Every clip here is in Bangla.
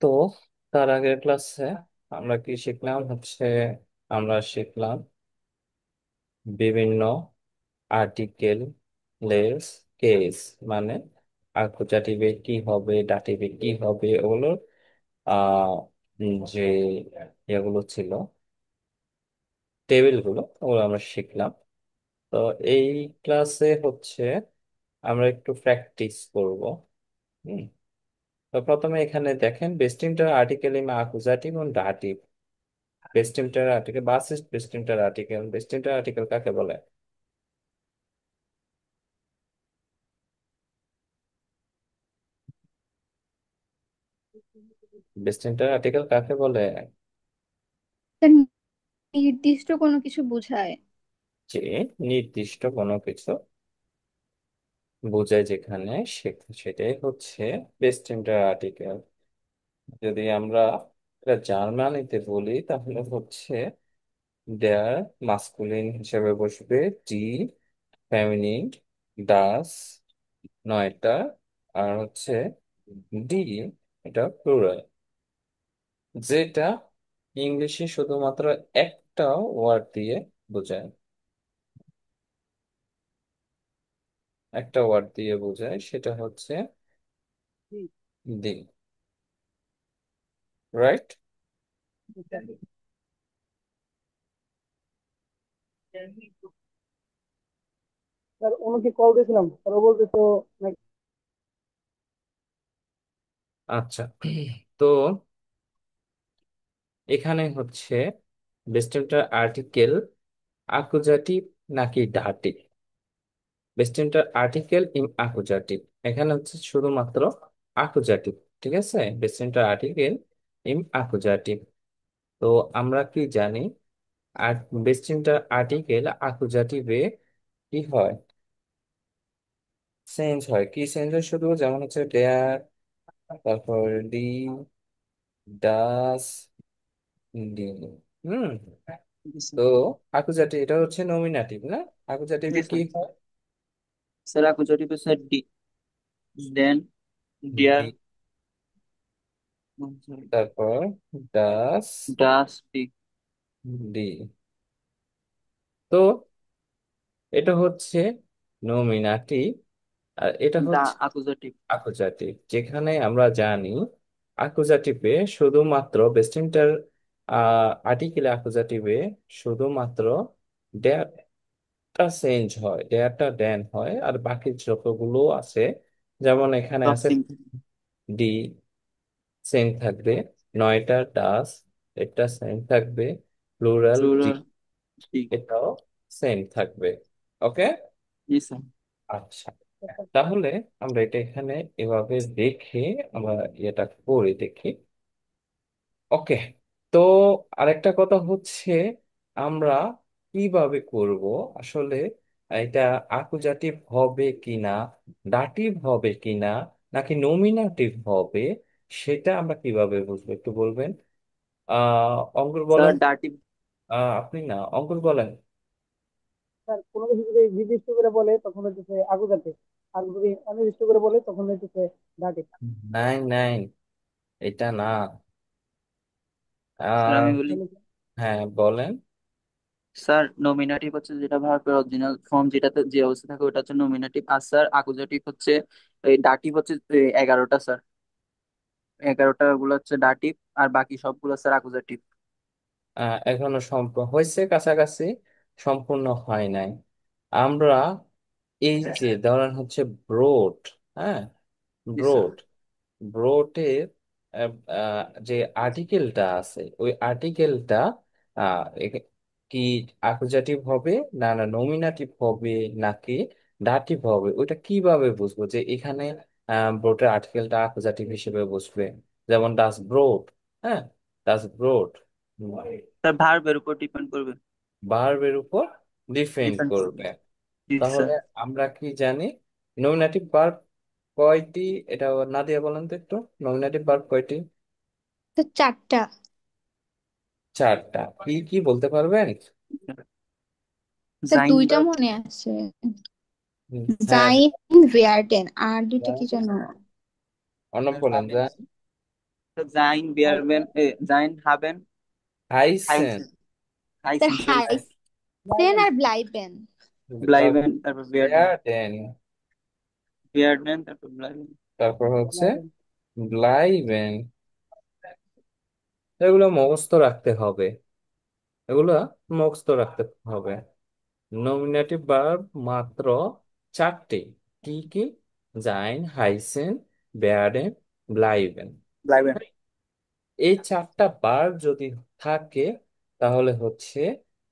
তো তার আগের ক্লাসে আমরা কি শিখলাম আমরা শিখলাম বিভিন্ন আর্টিকেল লেস কেস, মানে আকুজাটিভে কি হবে, ডাটিভে কি হবে, ওগুলোর আহ যে এগুলো ছিল, টেবিলগুলো, ওগুলো আমরা শিখলাম। তো এই ক্লাসে আমরা একটু প্র্যাকটিস করব। হুম। তো প্রথমে এখানে দেখেন বেস্টিমটার আর্টিকেল ইন আকুজাটিভ এবং ডাটিভ। বেস্টিমটার আর্টিকেল বাসিস্ট বেস্টিমটার আর্টিকেল, বেস্টিমটার আর্টিকেল কাকে বলে? বেস্টিমটার আর্টিকেল কাকে বলে? তা নির্দিষ্ট কোনো কিছু বোঝায়। যে নির্দিষ্ট কোনো কিছু বোঝায় যেখানে, সেটাই বেস্টিমটার আর্টিকেল। যদি আমরা এটা জার্মানিতে বলি তাহলে দেয়ার মাস্কুলিন হিসেবে বসবে ডি, ফেমিনিন ডাস, নয়টা, আর ডি, এটা প্লুরাল। যেটা ইংলিশে শুধুমাত্র একটা ওয়ার্ড দিয়ে বোঝায়, একটা ওয়ার্ড দিয়ে বোঝায়, সেটা দি। রাইট। স্যার ওনাকে কল দিয়েছিলাম, স্যার ও বলতেছে নাকি। আচ্ছা। তো এখানে বেস্টেমটার আর্টিকেল আকুজাটিভ নাকি ডাটিভ? বেস্টেমটার আর্টিকেল ইন আকুজাটিভ, এখানে শুধুমাত্র আকুজাটিভ। ঠিক আছে, বেস্টেমটার আর্টিকেল ইন আকুজাটিভ। তো আমরা কি জানি, আর বেস্টিমটার আর্টিকেল আকুজাটিভে কি হয়? চেঞ্জ হয়। কি চেঞ্জ হয়? শুধু যেমন দেয়ার, তারপর ডি, ডাস, ডি। হুম। জি তো স্যার। আকুজাটিভ এটা নমিনাটিভ না? আকুজাটিভে জি কি স্যার। হয়? স্যার আপনি যদি তো স্যার ডি, দেন ডিয়ার, ডি, তারপর ডাস, ডাস ডি, ডি। তো এটা নমিনাটিভ, আর এটা দা আকুজেটিভ। আকুজাটিভ। যেখানে আমরা জানি আকুজাটিভে শুধুমাত্র বেস্টিমটার আর্টিকেল আকুজাটিভে শুধুমাত্র ডেয়ারটা চেঞ্জ হয়, ডেয়ারটা ড্যান হয়, আর বাকি যতগুলো আছে, যেমন এখানে সব আছে সিম। ডি সেম থাকবে, নয়টা ডাস এটা সেম থাকবে, প্লুরাল ডি প্লুরাল ডি। এটাও সেম থাকবে। ওকে। জি স্যার। আচ্ছা, তাহলে আমরা এটা এখানে এভাবে দেখে আমরা এটা করে দেখি। ওকে। তো আরেকটা কথা আমরা কিভাবে করব আসলে, এটা আকুজাটিভ হবে কিনা, ডাটিভ হবে কিনা, নাকি নমিনাটিভ হবে, সেটা আমরা কিভাবে বুঝবো একটু বলবেন? অঙ্কুর স্যার বলেন। ডাটিভ। আপনি না, অঙ্কুর বলেন। স্যার কোনো কিছু যদি নির্দিষ্ট করে বলে তখন হচ্ছে আগুজাতে, আর যদি অনির্দিষ্ট করে বলে তখন হচ্ছে ডাকে। নাই নাই, এটা না। স্যার আহ আমি বলি। তাহলে হ্যাঁ বলেন। স্যার নমিনাটিভ হচ্ছে যেটা ভার্বের অরিজিনাল ফর্ম, যেটাতে যে অবস্থা থাকে ওটা হচ্ছে নমিনাটিভ। আর স্যার আকুজেটিভ হচ্ছে, এই ডাটিভ হচ্ছে 11টা স্যার। 11টা গুলো হচ্ছে ডাটিভ, আর বাকি সবগুলো স্যার আকুজেটিভ। এখনো হয়েছে কাছাকাছি, সম্পূর্ণ হয় নাই। আমরা এই যে ধরেন ব্রোড, হ্যাঁ, জি স্যার। ব্রোড, ব্রোডের যে আর্টিকেলটা আছে, ওই আর্টিকেলটা কি অ্যাকুজাটিভ হবে, না না নমিনাটিভ হবে, নাকি ডাটিভ হবে, ওইটা কিভাবে বুঝবো যে এখানে ব্রোডের আর্টিকেলটা অ্যাকুজাটিভ হিসেবে বসবে? যেমন ডাস ব্রোড, হ্যাঁ, ডাস ব্রোড স্যার ভার্বের উপর ডিপেন্ড করবে। ভার্বের উপর ডিপেন্ড ডিপেন্ড করবে। করবে। জি স্যার। তাহলে আমরা কি জানি নমিনাটিভ ভার্ব কয়টি? এটা নাদিয়া বলেন তো একটু, নমিনাটিভ ভার্ব কয়টি? তো চারটা। চারটা। কি কি বলতে পারবেন? তো দুইটা জাইনবার্গ। মনে আছে, হ্যাঁ জাইন, ভেয়ার্ডেন, আর দুইটা হ্যাঁ, কি যেন। অর্ণব বলেন যা। Zain বিয়ারবেন, Zain হাবেন, হাইসেন, হাইসেন, sir হাইসেন same. হাইসেন আর ব্লাইবেন। ব্লাইবেন, তারপর বিয়ারডেন, বেয়ারডেন, বিয়ারডেন তারপর ব্লাইবেন। তারপর হচ্ছে ব্লাইবেন। এগুলো মুখস্থ রাখতে হবে, এগুলো মুখস্থ রাখতে হবে। নমিনেটিভ ভার্ব মাত্র চারটি। কি কি? জাইন, হাইসেন, বেয়ারেন, ব্লাইবেন। ব্লাইবেন। এই চারটা ভার্ব যদি থাকে তাহলে হচ্ছে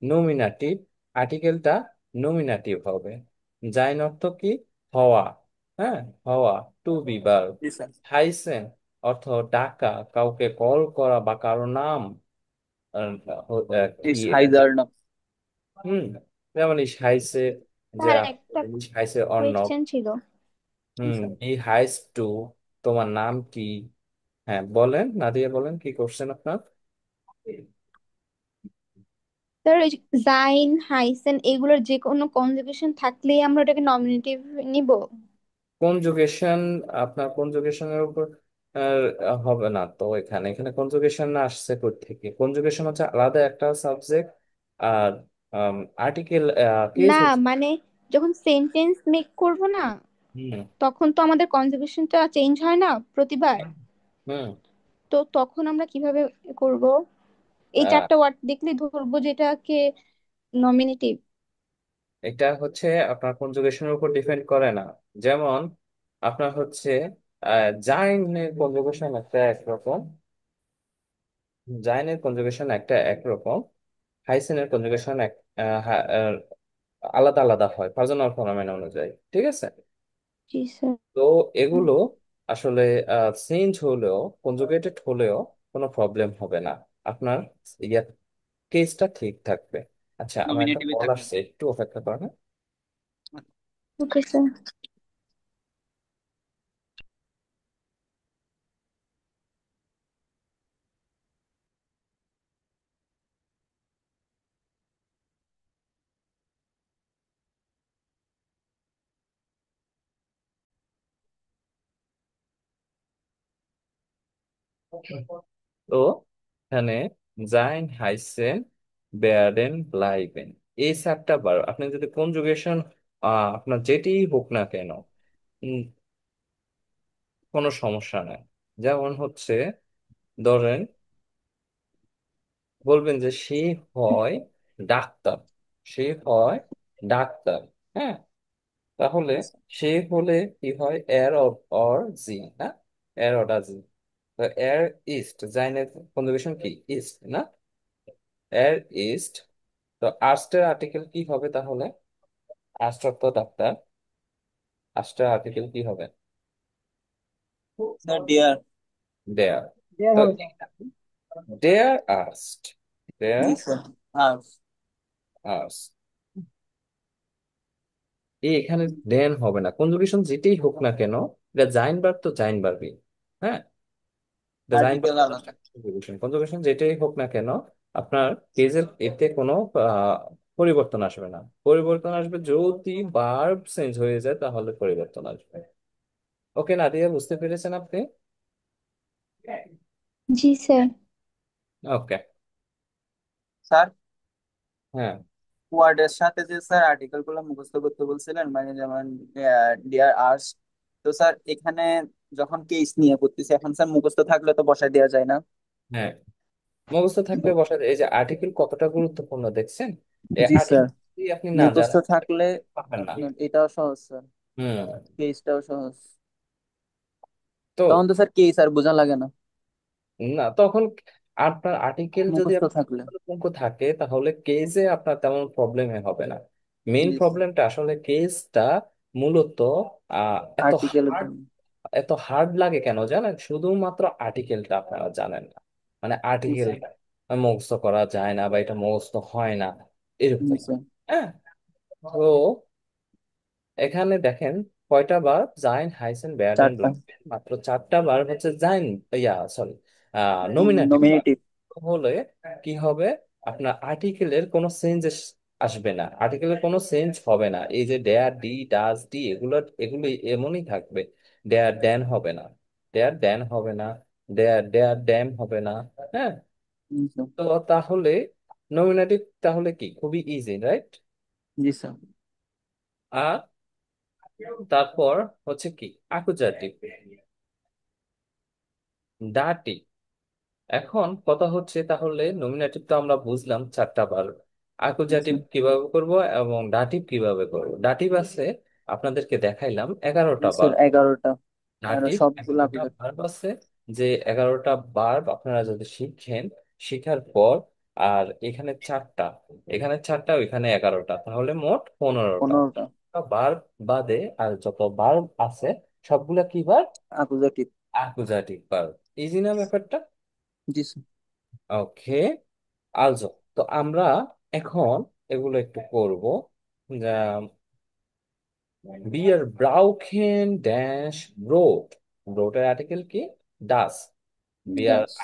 নমিনাটিভ, আর্টিকেলটা নমিনাটিভ হবে। জাইন অর্থ কি? হওয়া, হ্যাঁ, হওয়া, টু বি ভার্ব। জি স্যার। হাইসেন অর্থ ডাকা, কাউকে কল করা বা কারো নাম আহ, কি ইস হাইজার্ন। হুম, যেমন ইস হাইসে, যে স্যার একটা ইস হাইসে অর্ণব। কোয়েশ্চেন ছিল। জি হুম, স্যার। হি হাইস টু, তোমার নাম কি? হ্যাঁ বলেন, নাদিয়া বলেন কি করছেন আপনার। স্যার ওই জাইন হাইসেন এগুলোর যে কোনো কনজুগেশন থাকলেই আমরা ওটাকে নমিনেটিভ নিব। কনজুগেশন, আপনার কনজুগেশনের উপর হবে না তো। এখানে এখানে কনজুগেশন আসছে থেকে? কনজুগেশন হচ্ছে আলাদা একটা সাবজেক্ট, আর আর্টিকেল কেস না হচ্ছে। মানে যখন সেন্টেন্স মেক করব না, হুম তখন তো আমাদের কনজুগেশনটা চেঞ্জ হয় না প্রতিবার। হুম। তো তখন আমরা কিভাবে করব? এই আহ, চারটা ওয়ার্ড দেখলেই ধরবো যেটাকে নমিনেটিভ। এটা হচ্ছে আপনার কনজুগেশনের উপর ডিপেন্ড করে না। যেমন আপনার হচ্ছে জাইনের কনজুগেশন একটা একরকম, জাইনের কনজুগেশন একটা একরকম, হাইসেনের কনজুগেশন এক আলাদা আলাদা হয় পার্সোনাল ফনোমেনা অনুযায়ী, ঠিক আছে? জি স্যার। তো এগুলো আসলে চেঞ্জ হলেও, কনজুগেটেড হলেও কোনো প্রবলেম হবে না আপনার, ইয়া কেসটা ঠিক থাকবে। আচ্ছা, আমার একটা নমিনেটিভে কল থাকবে। আসছে, একটু অপেক্ষা করেন। Okay sir. তো এখানে জাইন, হাইসেন, বেয়ারেন, ব্লাইবেন, এই চারটা বার আপনি যদি কনজুগেশন আপনার যেটিই হোক না কেন, উম, কোনো সমস্যা নাই। যেমন হচ্ছে ধরেন বলবেন যে সে হয় ডাক্তার, সে হয় ডাক্তার, হ্যাঁ, তাহলে সে হলে কি হয়? এর অর জি, হ্যাঁ, এর অর জি। তো এর ইস্ট, জাইনের কনজুগেশন কি? ইস্ট না? এর ইস্ট। তো আর্স্টের আর্টিকেল কি হবে তাহলে? আর্স্ট অর্থ ডাক্তার, আর্স্টের আর্টিকেল কি হবে? স্যার ডিয়ার। দেয়ার। তো দেয়ার আর্স্ট, জি দেয়ার স্যার। আর আর্স্ট। এই এখানে দেন হবে না, কনজুগেশন যেটাই হোক না কেন, এটা জাইন ভার্ব তো জাইন ভার্বই, হ্যাঁ, এটা জাইন ভার্ব আর্টিকেল তো আলাদা। কনজুগেশন, কনজুগেশন যেটাই হোক না কেন আপনার কেজের এতে কোনো পরিবর্তন আসবে না। পরিবর্তন আসবে যদি ভার্ব চেঞ্জ হয়ে যায়, তাহলে পরিবর্তন আসবে। ওকে নাদিয়া, বুঝতে পেরেছেন আপনি? জি স্যার। ওকে। স্যার হ্যাঁ ওয়ার্ডের সাথে যে স্যার আর্টিকেল গুলো মুখস্থ করতে বলছিলেন, মানে যেমন ডিয়ার আর্স, তো স্যার এখানে যখন কেস নিয়ে করতেছি এখন স্যার মুখস্থ থাকলে তো বসায় দেওয়া যায় না। হ্যাঁ, মুখস্থ থাকলে বসা যায়। এই যে আর্টিকেল কতটা গুরুত্বপূর্ণ দেখছেন, এই জি স্যার। আর্টিকেল যদি আপনি না মুখস্থ জানেন থাকলে পারবেন না। আপনার এটাও সহজ স্যার, হুম। কেসটাও সহজ। তো তখন তো স্যার কেস আর বোঝা লাগে না না, তখন আপনার আর্টিকেল যদি মুখস্থ আপনার থাকলে। অঙ্ক থাকে তাহলে কেসে আপনার তেমন প্রবলেমে হবে না। মেইন জি স্যার। প্রবলেমটা আসলে কেসটা মূলত এত আর্টিকেলের হার্ড, জন্য। এত হার্ড লাগে কেন জানেন? শুধুমাত্র আর্টিকেলটা আপনারা জানেন না, মানে জি স্যার। আর্টিকেলটা মুখস্থ করা যায় না বা এটা মুখস্থ হয় না, জি এরকম। স্যার। হ্যাঁ, তো এখানে দেখেন কয়টা বার জাইন, হাইসেন, বেয়ারেন, চারটা। ব্লাঙ্কেন, মাত্র চারটা বার হচ্ছে জাইন, ইয়া সরি, নমিনেটিভ বার। নমিনেটিভ। হলে কি হবে? আপনার আর্টিকেলের কোনো চেঞ্জ আসবে না, আর্টিকেলের কোনো চেঞ্জ হবে না। এই যে ডেয়ার, ডি, ডাজ, ডি, এগুলো এগুলো এমনই থাকবে। ডেয়ার ড্যান হবে না, ডেয়ার ড্যান হবে না, দেয়ার দেয়ার ড্যাম হবে না। হ্যাঁ, জি স্যার। তো তাহলে নমিনেটিভ তাহলে কি, খুবই ইজি, রাইট? জি স্যার। আর তারপর হচ্ছে কি অ্যাকুজাটিভ, ডাটি। এখন কথা হচ্ছে তাহলে নমিনেটিভ তো আমরা বুঝলাম চারটা বার, জি অ্যাকুজাটিভ স্যার। কিভাবে করব এবং ডাটিভ কিভাবে করব। ডাটিভ আছে আপনাদেরকে দেখাইলাম জি 11টা স্যার, বার। 11টা। আর নাটিভ সবগুলো 11টা আপুজার। ভার্ব আছে, যে 11টা ভার্ব আপনারা যদি শিখেন, শিখার পর আর এখানে চারটা, এখানে চারটা ওইখানে 11টা, তাহলে মোট 15টা 15টা ভার্ব বাদে আর যত ভার্ব আছে সবগুলা কি ভার্ব? আপুজাটিভ। অ্যাকুজাটিভ ভার্ব। ইজি না ব্যাপারটা? জি স্যার। ওকে, আলজো। তো আমরা এখন এগুলো একটু করব। বিয়ার ব্রাউকেন ড্যাশ ব্রোড, ব্রোডের আর্টিকেল কি? ডাস। বিয়ার দাস।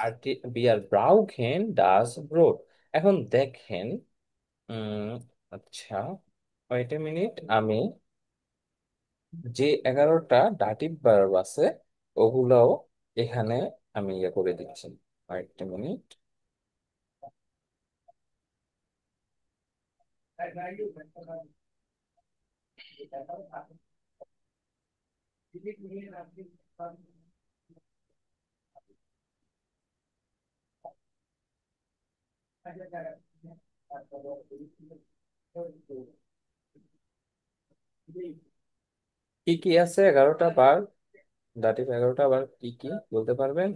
বিয়ার ব্রাউকেন ডাস ব্রোড। এখন দেখেন, উম আচ্ছা, ওয়েট এ মিনিট, আমি যে 11টা ডাটিভ ভার্ব আছে ওগুলাও এখানে আমি ইয়ে করে দিচ্ছি। Wait a minute. কি কি আছে 11টা বার, দাঁড়িয়ে 11টা বার কি কি বলতে পারবেন?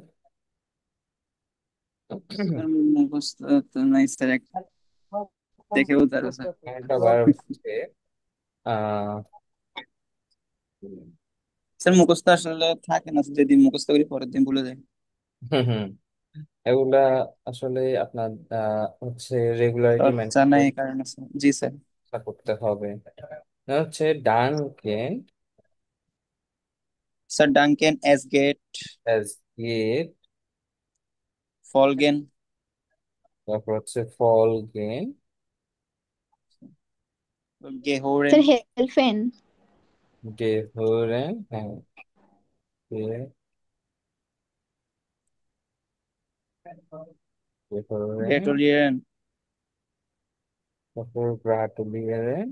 স্যার মুখস্থ তো নাই স্যার, দেখে বলতে পারবো স্যার। 11টা বার হচ্ছে আহ স্যার মুখস্থ আসলে থাকে না, যেদিন মুখস্থ করি পরের দিন ভুলে যাই। হুম হুম, এগুলা আসলে আপনার হচ্ছে রেগুলারিটি চর্চা মেনটেন নাই এই কারণে স্যার। জি স্যার। করতে হবে। হচ্ছে ডানকেন স্যার ডাঙ্কেন, এসগেট, অ্যাজ গেট, ফলগেন, তারপর হচ্ছে ফলগেন, গেহোরেন, স্যার হেলফেন। গেহরেন, হ্যাঁ, গেহরেন, গ্রেটোরিয়ান, তারপর গ্রাটুলিয়ারেন,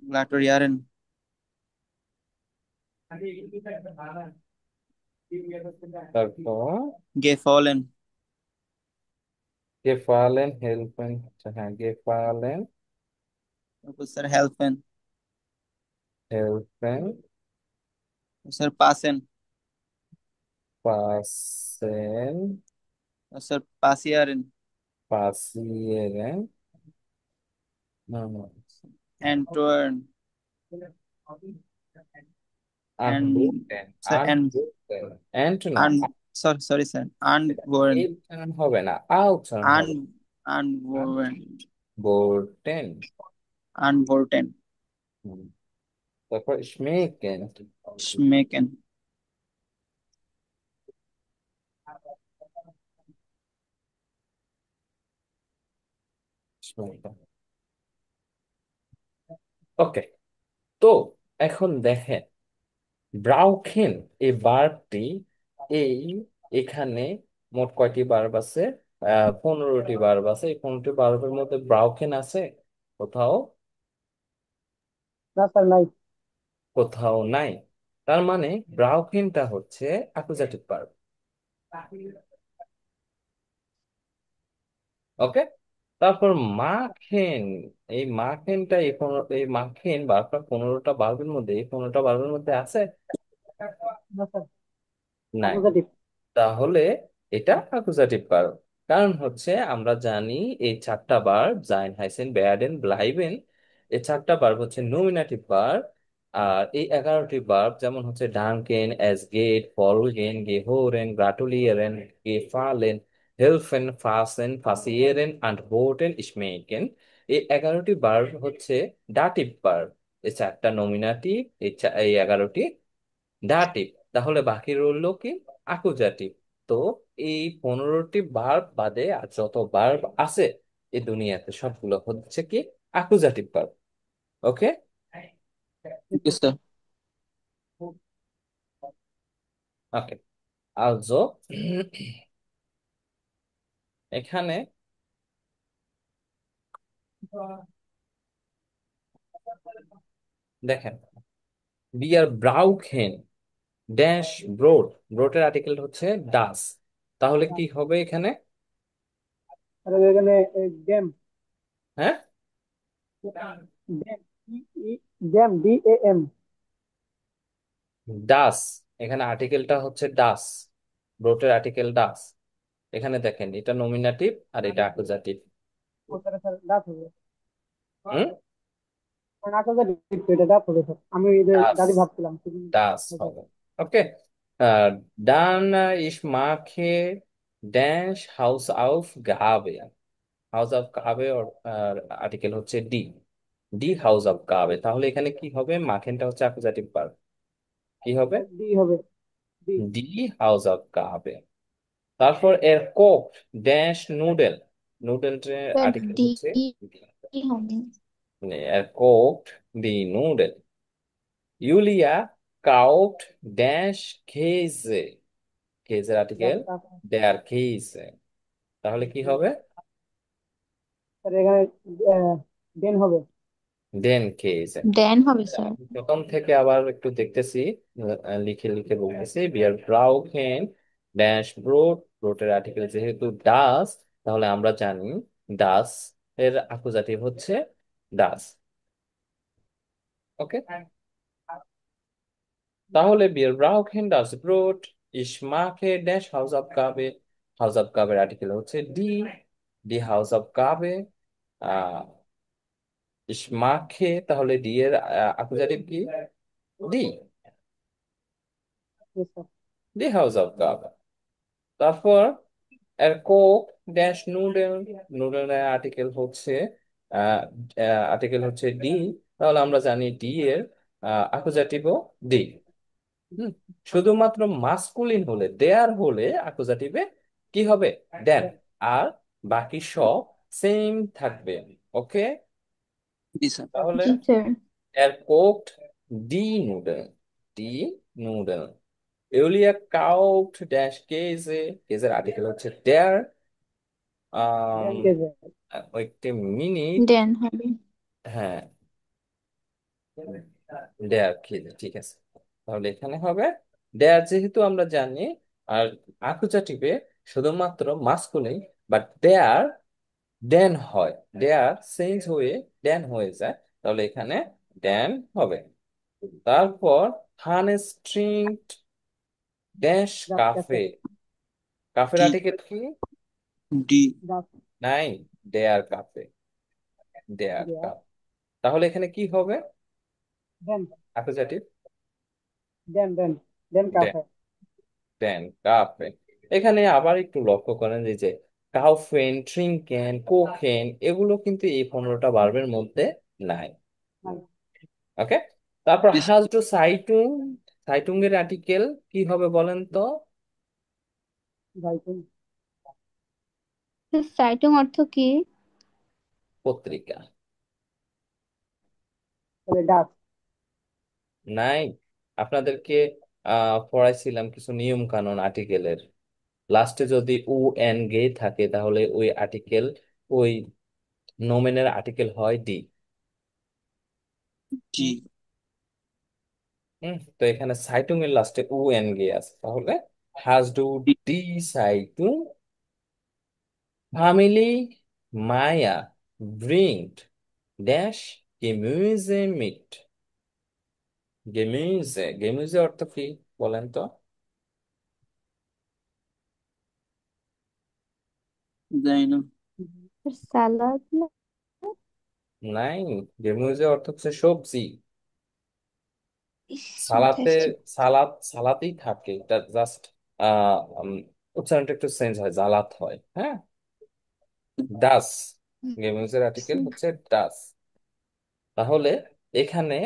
গ্লাটোরিয়ারেন, তারপর গেফলেন, গেফালেন হেল্পেন, আচ্ছা হ্যাঁ, গেফালেন তারপর স্যার হেলফেন, হেল্পেন, স্যার পাসেন, পাসেন, স্যার পাসিয়ারেন, পাসিয়েরেন, অ্যান্টোয়ার্ন, অ্যান্ড আনবুটেন, স্যার আনবুটেন, অ্যান্ট না, আন সরি সরি স্যার, আনবোর্ন, এই উচ্চারণ হবে না, উচ্চারণ আন হবে। আনবোর্ন, বোর্টেন, আনবোর্টেন, তারপর স্মেকেন, স্মেকেন। ওকে, তো এখন দেখেন ব্রাউখেন এই বার্বটি, এই এখানে মোট কয়টি বার্ব আছে? 15টি বার্ব আছে। এই 15টি বার্বের মধ্যে ব্রাউখেন আছে কোথাও? না স্যার নাই। কোথাও নাই। তার মানে ব্রাউখেনটা হচ্ছে অ্যাকুজাটিভ ভার্ব। ওকে, তারপর মাখেন, এই মাখেনটা এই মাখেন বার্বটা 15টা বার্বের মধ্যে, এই 15টা বার্বের মধ্যে আছে? না স্যার, নাই। অপোজিটিভ। তাহলে এটা অ্যাকুজাটিভ ভার্ব। কারণ হচ্ছে আমরা জানি এই চারটা ভার্ব জাইন হাইসেন বেয়াডেন ব্লাইবেন, এই চারটা ভার্ব হচ্ছে নমিনেটিভ ভার্ব। আর এই 11টি ভার্ব যেমন হচ্ছে ডাঙ্কেন, এস গেট, ফলগেন, গেহোরেন, গ্রাটুলিয়েরেন, গেফালেন, হেলফেন, ফাসেন, ফাসিয়েরেন অ্যান্ড বোটেন, স্মেকেন, এই 11টি ভার্ব হচ্ছে ডাটিভ ভার্ব। এই চারটা নমিনেটিভ, এই 11টি ডাটিভ। তাহলে বাকি রইলো কি? আকুজাটিভ। তো এই 15টি ভার্ব বাদে আর যত ভার্ব আছে এই দুনিয়াতে সবগুলো হচ্ছে কি আকুজাটিভ ভার্ব। ওকে, ওকে স্যার। ওকে। আলজো এখানে দেখেন, বিয়ার ব্রাউখেন ড্যাশ ব্রোড, ব্রোডের আর্টিকেল হচ্ছে ডাস, তাহলে কি হবে এখানে? আর এখানে ড্যাম, হ্যাঁ, ড্যাম, ড্যাম, DAM। ডাস, এখানে আর্টিকেলটা হচ্ছে ডাস, ব্রোডের আর্টিকেল ডাস। এখানে দেখেন এটা নমিনাটিভ আর এটা অ্যাকুজাটিভ। ও স্যার, স্যার ডাক হবে, হুম, নাক হবে, এটা ডাক হবে স্যার, আমি এদের ডাস, দাদি ভাবছিলাম শুধু। ডাস হবে। হবে। ওকে, ডান ich mache ড্যাশ হাউস অফ গাবে, হাউস অফ কাবে ওর আর্টিকেল হচ্ছে ডি, ডি হাউস অফ কাবে, তাহলে এখানে কি হবে? মাখেনটা হচ্ছে অ্যাকুজাটিভ ভার্ব, কি হবে? ডি হবে, ডি। ডি হাউস অফ কাবে। তারপর এর কোক ড্যাশ নুডল, নুডল স্যার আর্টিকেল ডি হচ্ছে ডি, হবে। মানে এর কোক দি নুডল। ইউলিয়া কাউট ড্যাশ খেয়েছে, খেয়েছে ডাক আর্টিকেল ডাক। দেয়ার খেয়েছে, তাহলে কি হবে? স্যার এখানে ডেন হবে। দেন খেয়েছে। ড্যান হবে স্যার। আমি প্রথম থেকে আবার একটু দেখতেছি, লিখে লিখে বলতেছি। বিয়ার ব্রাউকেন ড্যাশ ব্রোড, ব্রোডের আর্টিকেল যেহেতু ডাস, তাহলে আমরা জানি ডাস এর আকুজাটিভ হচ্ছে ডাস। ওকে, তাহলে বিয়ার ব্রাউকেন ডাস ব্রোড ইস মাকে ড্যাশ হাউস অফ কাবে, হাউস অফ কাবের আর্টিকেল হচ্ছে ডি, ডি হাউস অফ কাবে। আহ ইস মাকে, তাহলে ডি এর আকুজাটিভ কি? ডি, Yes, স্যার। ডি হাউস অফ কাবে। তারপর এর কোক ড্যাশ নুডল, নুডলের আর্টিকেল হচ্ছে ডি, তাহলে আমরা জানি ডি এর আকুজাটিভও ডি। হুম, শুধুমাত্র মাস্কুলিন হলে, দেয়ার হলে আকুজাটিভে কি হবে? দেন। দেন। আর বাকি সব সেম থাকবে। ওকে, জি স্যার। তাহলে জি স্যার। এর কোকড ডি নুডল, ডি নুডল। এউলিয়া কাউট ড্যাশ কেজে, কেজের আর্টিকেল হচ্ছে দেয়ার। দেন কে যে। একটি মিনিট। ড্যান হবে। হ্যাঁ, দেয়ার কি, ঠিক আছে, তাহলে এখানে হবে দেয়ার, যেহেতু আমরা জানি। আর আকুজাটিভে শুধুমাত্র মাস্কুলিন, বাট দেয়ার দেন হয়, দেয়ার চেঞ্জ হয়ে দেন হয়ে যায়, তাহলে এখানে দেন হবে। তারপর হান স্ট্রিং ড্যাশ ডাক ক্যাফে। কাফে, কাফের ডি, আর্টিকেল কি? ডি। ডাক। নাই, দেয়ার কাফে, দেয়ার দেয়া। কাফে, তাহলে এখানে কি হবে? দেন। আকুজাটিভ দেন দেন। দেন দেন, কাফে। দেন কাফে। এখানে আবার একটু লক্ষ্য করেন যে যে কাউফেন, ট্রিঙ্কেন, কোকেন, এগুলো কিন্তু এই 15টা ভার্বের মধ্যে নাই। নাই। ওকে, তারপর জি স্যার। হাজ টু সাইটুং, সাইটুং এর আর্টিকেল কি হবে বলেন তো? যাইতুন। সাইটিং অর্থ কি? পত্রিকা। তাহলে ডাক। নাই, আপনাদেরকে পড়াইছিলাম কিছু নিয়ম কানুন আর্টিকেলের, লাস্টে যদি ও এন গে থাকে তাহলে ওই আর্টিকেল, ওই নোমেনের আর্টিকেল হয় ডি। জি। তো এখানে সাইটুং এর লাস্টে ও এন গে আছে, তাহলে হাজ ডু ডি, ডি সাইটুং ফ্যামিলি মায়া ব্রিংট ড্যাশ গেমুজে মিট, গেমুজে, গেমুজে অর্থ কি বলেন তো? জানি না। সালাদ না? নাই, গেমুজে অর্থ হচ্ছে সবজি। ইস, মাথায় সালাতে, আসছে। সালাদ সালাতেই থাকে, এটা জাস্ট উচ্চারণটা একটু চেঞ্জ হয়, জালাত হয়। হ্যাঁ, ডাস, গেমুজের আর্টিকেল হচ্ছে ডাস, তাহলে এখানে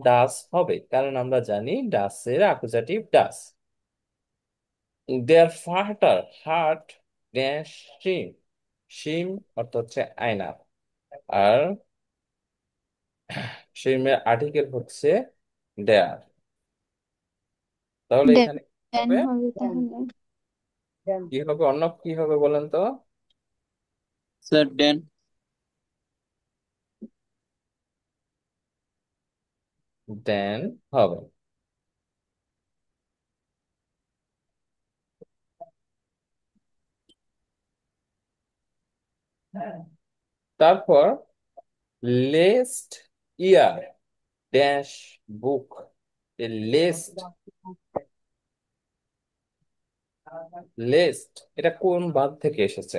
ডাস হবে, কারণ আমরা জানি ডাসের আকুজাটিভ ডাস। দেয়ার ফাটার হার্ট ড্যাশ শিম, শিম অর্থ হচ্ছে আয়না, আর শিমের আর্টিকেল হচ্ছে দেয়ার, তাহলে এখানে কি ড্যান হবে? হবে দেন। তাহলে। দেন। কি হবে, অর্ণব কি হবে বলেন তো? স্যার ডেন। দেন হবে। তারপর লেস্ট ইয়ার ড্যাশ বুক, লেস্ট, লেস্ট এটা কোন বাদ থেকে এসেছে?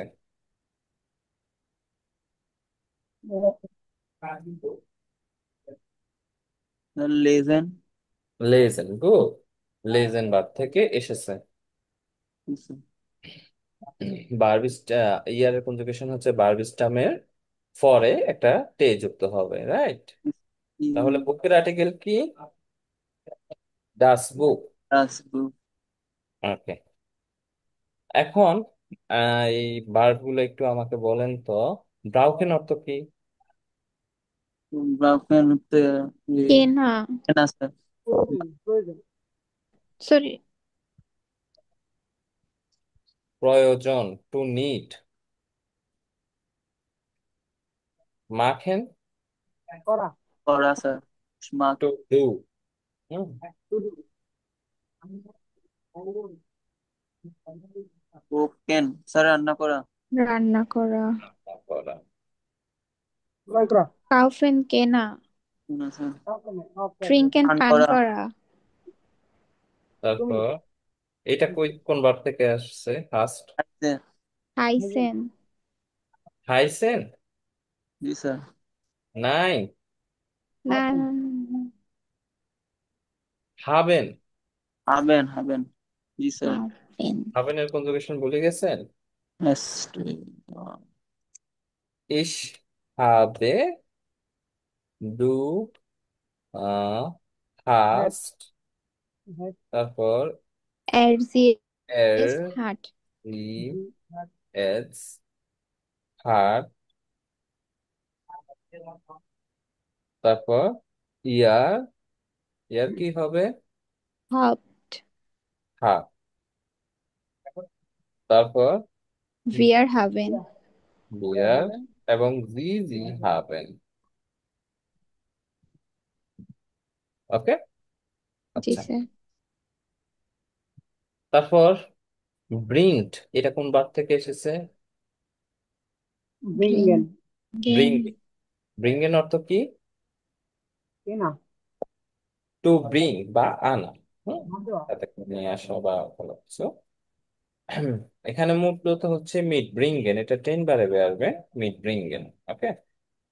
লেজেন। লেজেন, গুড। লেজেন বাদ থেকে এসেছে। বারবিস্টা, ইয়ারের কনজুগেশন হচ্ছে বারবিস্টামের পরে একটা তে যুক্ত হবে, রাইট? তাহলে বুকের আর্টিকেল কি? ডাস বুক। ওকে। এখন এই ভার্ব গুলো একটু আমাকে বলেন তো। ব্রাউকেন অর্থ কি? ব্রাউকেন কেনা, না স্যার। প্রয়োজন প্রয়োজন। সরি, প্রয়োজন, টু নিড। মাখেন, করা। করা স্যার। স্মার্ট। To do. শুধু। কুকেন স্যার রান্না করা। রান্না করা। করা। ক্রয় করা। কাউফেন, কেনা। না স্যার। ট্রিঙ্কেন, পান পান করা। করা। তুমি। তারপর এটা কোন বার থেকে আসছে ফার্স্ট? হাইসেন। হাইসেন। জি স্যার। নাই। না, হাবেন। হাবেন হাবেন। জি স্যার। হাফেন। হাবেনের কনজুগেশন ভুলে গেছেন? এস। ইস habe, du হ্যাট। hast, হ্যাট। তারপর Er, sie, es er, hat. sie, জি। হ্যাট। es, hat, তারপর ইয়ার, ইয়ার কি হবে? Habt. হ্যাঁ। তারপর Wir haben. বিয়ার এবং জি জি হাবেন। ওকে। জি আচ্ছা। স্যার। তারপর ব্রিংড, এটা কোন বার থেকে এসেছে? ব্রিঙ্গেন। Bring, Bringen. ব্রিংয়ের অর্থ কি? কেনা। টু ব্রিং বা আনা। হুম, দেওয়া। তাতে করে নিয়ে আসা বা কোনো কিছু। এখানে মূলত হচ্ছে মিড ব্রিঙ্গেন, এটা 10 বারে আসবে। মিড ব্রিঙ্গেন। ওকে।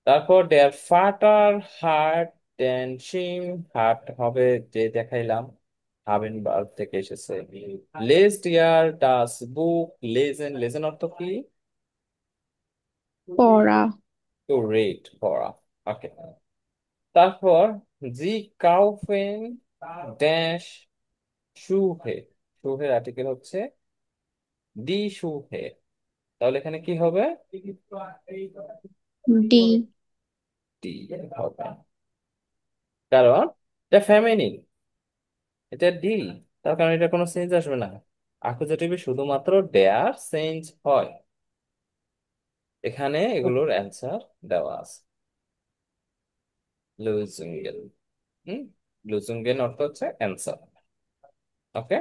তারপর দেয়ার ফাটার হার্ট ড্যান্সিং, হার্ট হবে যে দেখাইলাম, হাবেন বার থেকে এসেছে। লেজড ইয়ার ডাস বুক লেজেন, লেজেন অর্থ কি? পড়া। টু রিড, পড়া। ওকে। তারপর জি কাউফেন ড্যাশ শুহে, শুহের আর্টিকেল হচ্ছে ডি শুহে। তাহলে এখানে কি হবে? ডি। ডি হবে, কারণ এটা ফেমিনিন, এটা ডি। তার কারণ এটা কোনো চেঞ্জ আসবে না। অ্যাকুজেটিভে শুধুমাত্র ডেয়ার চেঞ্জ হয়। এখানে এগুলোর অ্যান্সার দেওয়া আছে। লুজুঙ্গেন। হুম, লুজুঙ্গেন অর্থ হচ্ছে অ্যান্সার। ওকে,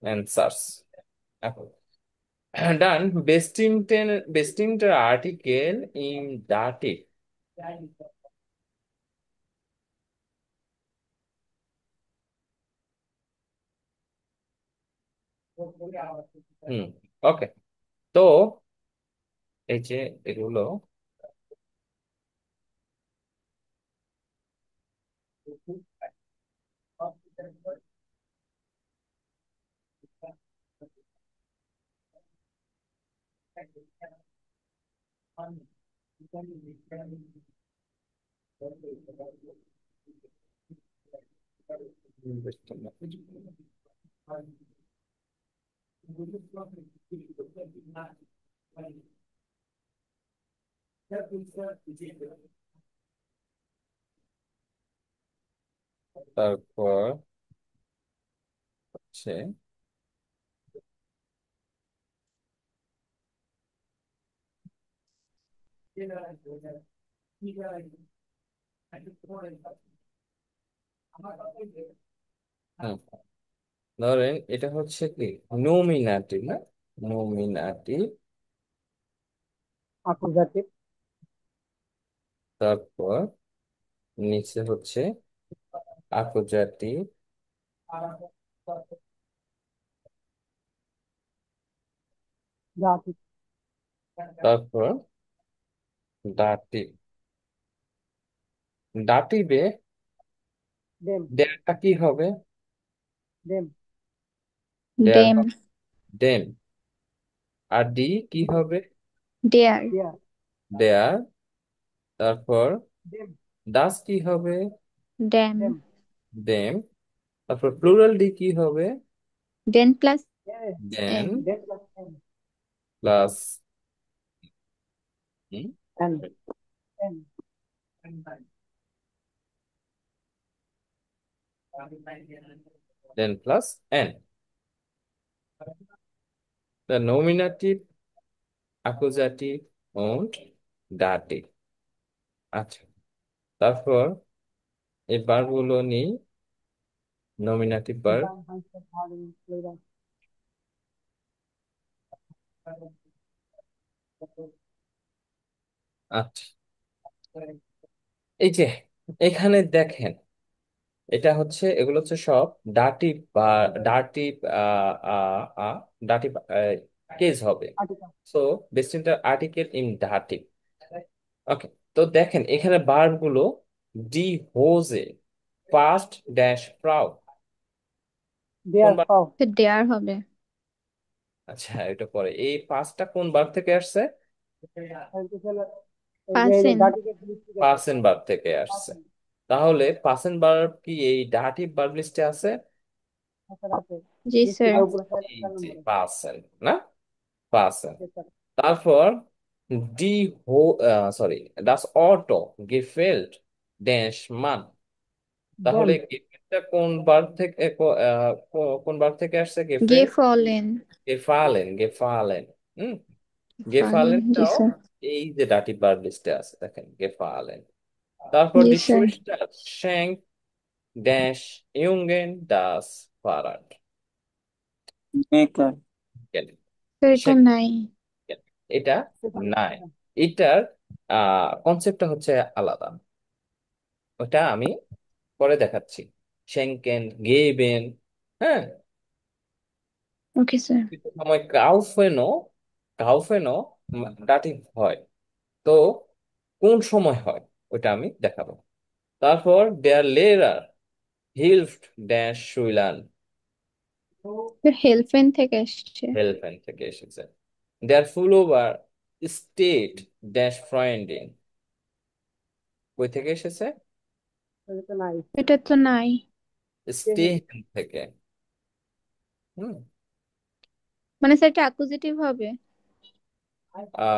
অ্যান্সার্স। এখন ডান। বেস্টিংটেন, বেস্টিংটার আর্টিকেল ইন ডাটিভ। হুম, ওকে। তো এই যে এগুলো, তারপর হচ্ছে হুম, ধরেন এটা হচ্ছে কি নমিনাটি না, নমিনাটি। আকুজাটিভ। তারপর নিচে হচ্ছে আকুজাটিভ। দাটিভ। তারপর দাটিভ। দাটিভে দেম। দেয়াটা কি হবে? দেম। দেয়ার ডেম। হবে দেন। আর ডি কি হবে? ডেয়ার। দেয়ার। দেয়ার। তারপর দেম। ডাস কি হবে? ড্যাম। দেম। দেম। তারপর প্লুরাল ডি কি হবে? ডেন প্লাস দেন এন। দেম প্লাস এন। প্লাস এন। এন। দেন প্লাস এন। The nominative, accusative, and dative। আচ্ছা, তারপর এই বার গুলো নিই, নমিনাটিভ বার। ডিজাইন হাইসেট হারিং প্লেরাম। আচ্ছা, এই যে এখানে দেখেন, এটা হচ্ছে, এগুলো হচ্ছে সব ডাটিভ বা ডাটিভ ডাটিভ কেস হবে। Article. So distinct article in dative. Okay, তো দেখেন এখানে ভার্ব গুলো ডি হোজে, পাস্ট ড্যাশ প্রাউড। কোন দেয়ার বার? পাও। ডেয়ার হবে। আচ্ছা, এটা পরে এই পাঁচটা কোন বার থেকে আসছে? এই যে পাসেন। ডাটিকে লিস্ট গেছে। পাসেন বার থেকে আসছে। পাসেন। তাহলে পাসেন বার কি এই ডাটিভ ভার্ব লিস্টে আছে? আছে। জি লিস্ট স্যার। আর উপরে এই 4 যে নম্বরে। পাসেন না, পাসেন। Yes, sir. তারপর ডি হো, সরি, ডাস অটো গেফেল্ট ড্যাশ মান। তাহলে Them. গেফেলটা কোন বার থেকে কোন বার থেকে আসছে? গে গেফেল, ফলেন। গেফালেন, গেফালেন। হুম, ফালেন, জি গেফালেনটাও স্যার। এই যে ডাটিভ ভার্ব লিস্টে আছে, দেখেন গেফালেন। তারপর জি die sir. Schwester schenkt dash ইউঙ্গেন ডাস ফারাড। মেকার। স্যার এটা Schenken, নাই। এটা Second. নাই। এটার কনসেপ্টটা হচ্ছে আলাদা, ওটা আমি পরে দেখাচ্ছি। শেঙ্কেন, গেবেন, হ্যাঁ। Okay sir. কিছু সময় কাউফেনো, কাউফেনো ডাটিভ হয়। তো কোন সময় হয় ওটা আমি দেখাবো। তারপর দেয়ার লেরার হিলফট ড্যাশ সুইলান। হেলফেন থেকে এসছে। হেলফেন থেকে এসেছে। দেয়ার ফুল ওভার স্টেট ড্যাশ ফ্রাইন্ডিং। কই থেকে এসেছে? এটা নাই। এটা তো নাই। Second. স্টেহেন থেকে। হুম, মানে স্যার এটা অ্যাকুজেটিভ হবে? আ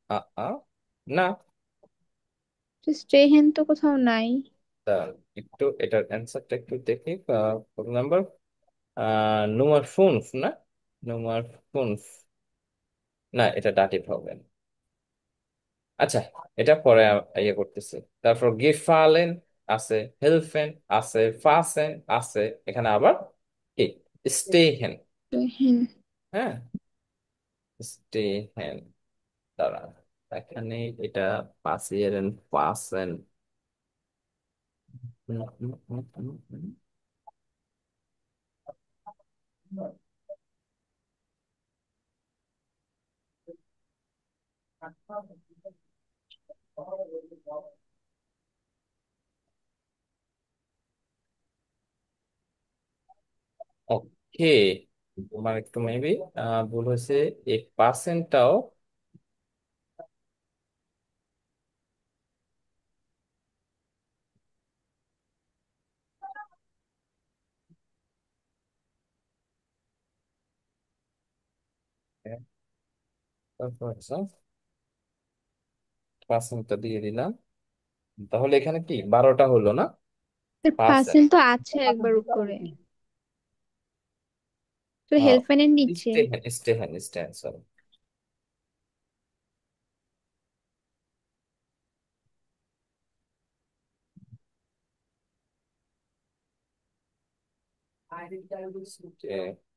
আ আ না, স্টেহেন তো কোথাও নাই। দাঁড়ান, একটু এটার অ্যান্সারটা একটু দেখি। কত নাম্বার? নোমার ফুনফ না, নোমার ফুনফ না, এটা ডাটিভ হবে না। আচ্ছা, এটা পরে ইয়ে করতেছি। তারপর গেফালেন আছে, হেলফেন আছে, ফাসেন আছে, এখানে আবার কি স্টেহেন। স্টেহেন। হ্যাঁ, স্টেহেন দ্বারা এখানে এটা পাসিয়েরেন, পাসেন। ওকে, তোমার একটু মেবি ভুল হয়েছে। এই পার্সেন্টটাও পার্সেন্টটা দিয়ে দিলাম। তাহলে এখানে কি 12টা হলো না? পার্সেন্ট। পার্সেন্ট তো আছে পাশের একবার দিকে উপরে, আছে। তো হেলফেনের নিচে। স্টেহেন, স্টেহেন, স্টেহেন, সরি।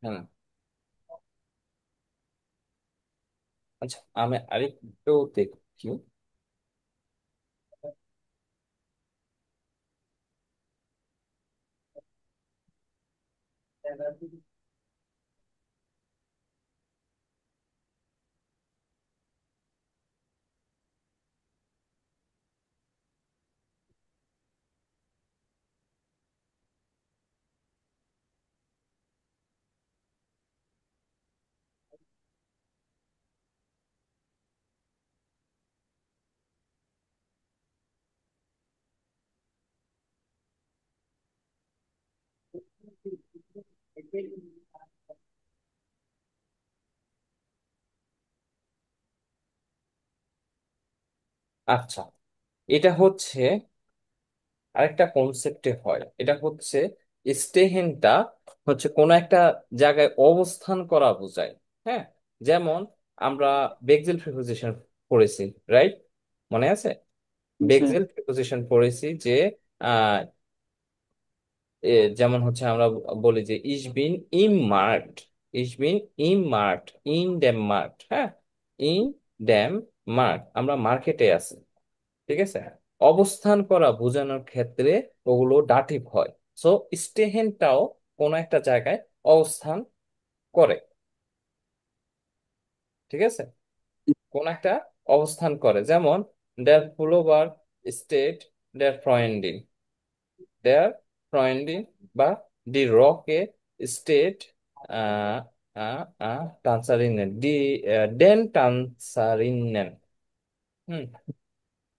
হ্যাঁ। আচ্ছা, আমি আরেকটু দেখি। আচ্ছা, এটা হচ্ছে আরেকটা কনসেপ্টে হয়। এটা হচ্ছে স্টেহেনটা হচ্ছে কোনো একটা জায়গায় অবস্থান করা বোঝায়। হ্যাঁ, যেমন আমরা বেকজেল প্রিপোজিশন পড়েছি, রাইট? মনে আছে? স্যার। বেকজেল প্রিপোজিশন পড়েছি যে আহ, এ, যেমন হচ্ছে আমরা বলি যে ইস বিন ইম মার্ট, ইস বিন ইম মার্ট, ইন ড্যাম মার্ট। হ্যাঁ, ইন ড্যাম মার্ট, আমরা মার্কেটে আছি। ঠিক আছে? অবস্থান করা বোঝানোর ক্ষেত্রে ওগুলো ডাটিভ হয়। সো স্টেহেনটাও কোনো একটা জায়গায় অবস্থান করে। ঠিক আছে? কোন একটা অবস্থান করে, যেমন ডের পুলোভার স্টেট ডের ফ্রয়েন্ডিং, ডের ফ্রয়েন্ডিং, বা ডি রকে স্টেট টানসারিনেন, ডি ডেন টানসারিনেন। হুম,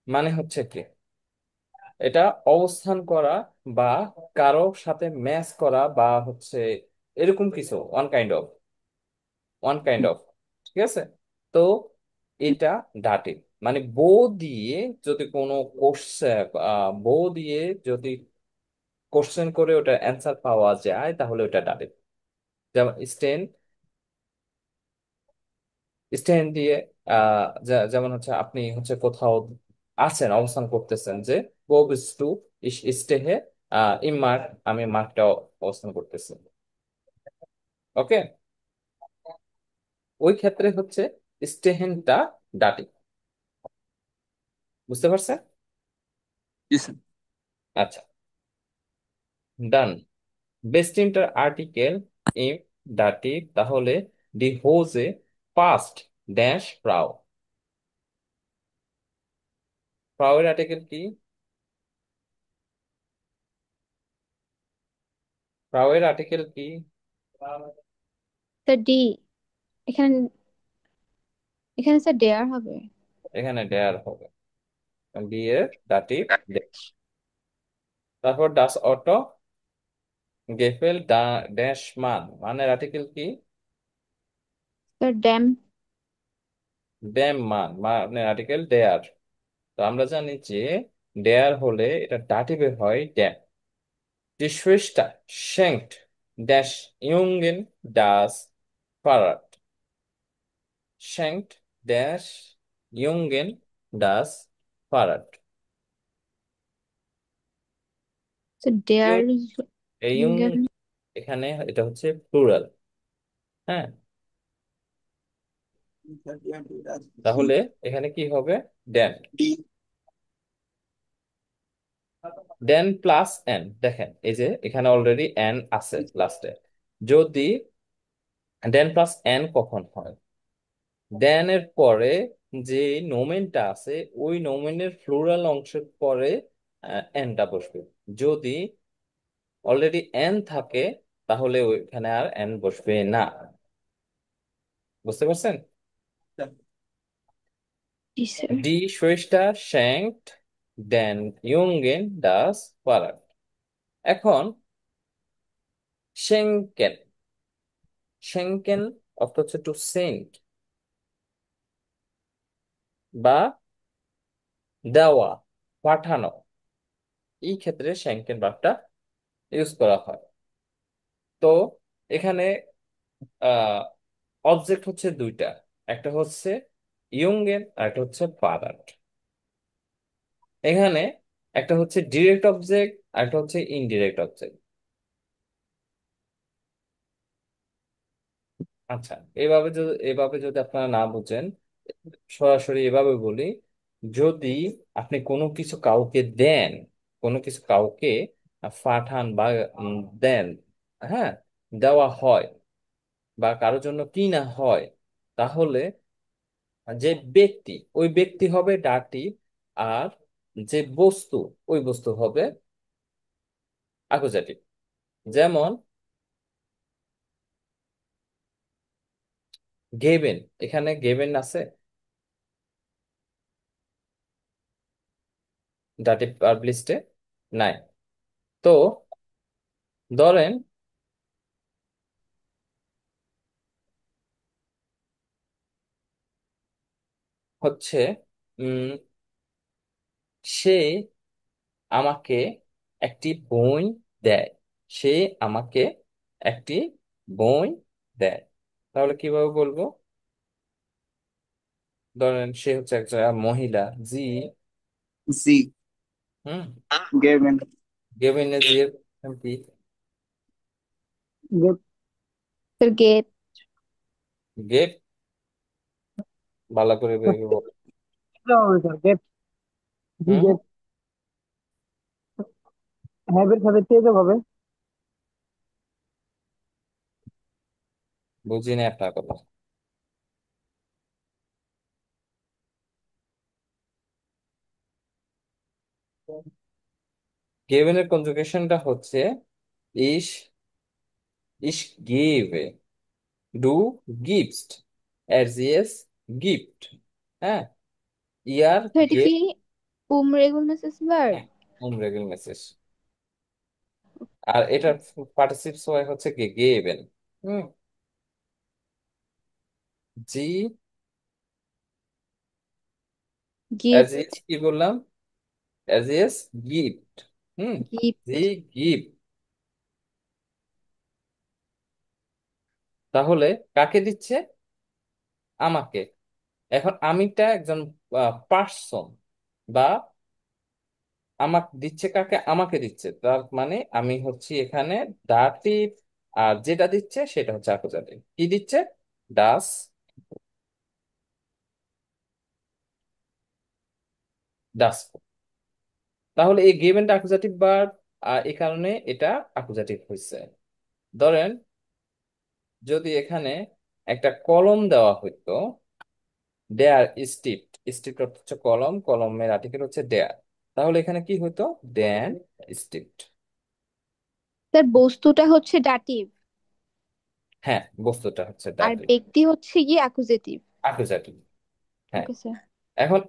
মানে হচ্ছে কি, এটা অবস্থান করা বা কারো সাথে ম্যাচ করা বা হচ্ছে এরকম কিছু, ওয়ান কাইন্ড অফ। ঠিক আছে? তো এটা ডাটিভ, মানে বো দিয়ে যদি কোনো কোশ্চেন, বো দিয়ে যদি কোশ্চেন করে ওটা অ্যান্সার পাওয়া যায় তাহলে ওটা ডাটিভ। যেমন স্ট্যান্ড দিয়ে যেমন হচ্ছে আপনি হচ্ছে কোথাও আছেন, অবস্থান করতেছেন, যে গো বিস টু স্টে হে ইন মার্ক, আমি মার্কটা অবস্থান করতেছি। ওকে, ওই ক্ষেত্রে হচ্ছে স্টেহেনটা ডাটি। বুঝতে পারছেন? জি স্যার। আচ্ছা, ডান। বেস্টিমটার আর্টিকেল ইম ডাটি, তাহলে ডি হোজে পাস্ট ড্যাশ প্রাও। প্রাও এর আর্টিকেল কি? প্রাও এর আর্টিকেল কি? Sir D. এখানে এখানে স্যার ডেয়ার হবে। এখানে ডেয়ার হবে, বি এর ডাটিভ ড্যাশ। তারপর ডাস অটো গেফেল ড্যাশ মান, মানের আর্টিকেল কি? Sir dam. ড্যাম মান, মানের আর্টিকেল ডেয়ার। তো আমরা জানি যে ডেয়ার হলে এটা ডাটিভে হয় dam. Die Schwester schenkt des Jungen das Fahrrad. Schenkt des Jungen das Fahrrad. Sir ডেয়ার ইয়ং, এই ইয়ং, এখানে এটা হচ্ছে প্লুরাল। হ্যাঁ, তাহলে এখানে কি হবে? দেন, দেন প্লাস এন। দেখেন এই যে এখানে অলরেডি এন আছে লাস্টে। যদি দেন প্লাস এন কখন হয়? দেন এর পরে যে নোমেনটা আছে ওই নোমেনের ফ্লোরাল অংশের পরে এনটা বসবে। যদি অলরেডি এন থাকে তাহলে ওইখানে আর এন বসবে না। বুঝতে পারছেন? জি স্যার। ডি শোয়েস্টার শ্যাঙ্কড দেন ইয়ুঙ্গেন ডাস পারাক। এখন শেঙ্কেন, শেঙ্কেন অর্থ হচ্ছে টু সেন্ট, বা দেওয়া, পাঠানো। এই ক্ষেত্রে শেঙ্কেন ভার্বটা ইউজ করা হয়। তো এখানে অবজেক্ট হচ্ছে দুইটা, একটা হচ্ছে ইয়ংগেন আর একটা হচ্ছে ফাদার। এখানে একটা হচ্ছে ডিরেক্ট অবজেক্ট আর একটা হচ্ছে ইনডিরেক্ট অবজেক্ট। আচ্ছা, এভাবে যদি আপনারা না বুঝেন, সরাসরি এভাবে বলি, যদি আপনি কোনো কিছু কাউকে দেন, কোনো কিছু কাউকে পাঠান বা দেন, হ্যাঁ, দেওয়া হয় বা কারোর জন্য কিনা হয়, তাহলে যে ব্যক্তি, ওই ব্যক্তি হবে ডাটি, আর যে বস্তু, ওই বস্তু হবে আকুজাটিভ। যেমন গেবেন, এখানে গেবেন আছে, ডাটিভ ভার্ব লিস্টে নাই। তো ধরেন হচ্ছে উম সে আমাকে একটি বই দেয়, সে আমাকে একটি বই দেয়, তাহলে কিভাবে বলবো? ধরেন সে হচ্ছে একজন মহিলা, জি, জি। হুম, গেভেন। গেভিন জি এর কি? Gate sir gate. গেট, ভালো করে ভেবে বল। হবে স্যার, গেট। জি হুম, গেট। হ্যাভের সাথে টেজও হবে। বুঝিনি আপনার কথা। গেভিনের কনজুগেশনটা হচ্ছে ইস, ইস গেভ, ডু গিভস, এস গিফট, হ্যাঁ, ইয়ার তো এটা কি গেট, রেগুলার ভার্ব? রেগুলার মেসেজ। আর এটার পার্টিসিপস হয় হচ্ছে কি গেভেন, হুম, জি, অ্যাজ গিফট। ইস কি বললাম, অ্যাজ ইস গিফট, হুম, জি গিফট। গিফট। তাহলে কাকে দিচ্ছে? আমাকে। এখন আমিটা একজন পার্সন, বা আমাকে দিচ্ছে কাকে? আমাকে দিচ্ছে, তার মানে আমি হচ্ছি এখানে দাটিভ, আর যেটা দিচ্ছে সেটা হচ্ছে অ্যাকুজাটিভ। কি দিচ্ছে? ডাস, ডাস। তাহলে এই গিভেনটা অ্যাকুজাটিভ ভার্ব, আর এই কারণে এটা অ্যাকুজাটিভ হয়েছে। ধরেন যদি এখানে একটা কলম দেওয়া হইতো, দেয়ার স্টিপড, স্টিপড অর্থ হচ্ছে কলম, কলমের আর্টিকেল হচ্ছে দেয়ার, তাহলে এখানে কি হতো? দেন স্টিপড। স্যার বস্তুটা হচ্ছে ডাটিভ, হ্যাঁ, বস্তুটা হচ্ছে আর দাটি, ব্যক্তি হচ্ছে গিয়ে অ্যাকুজেটিভ। অ্যাকুজাটিভ। হ্যাঁ। Okay sir. এখন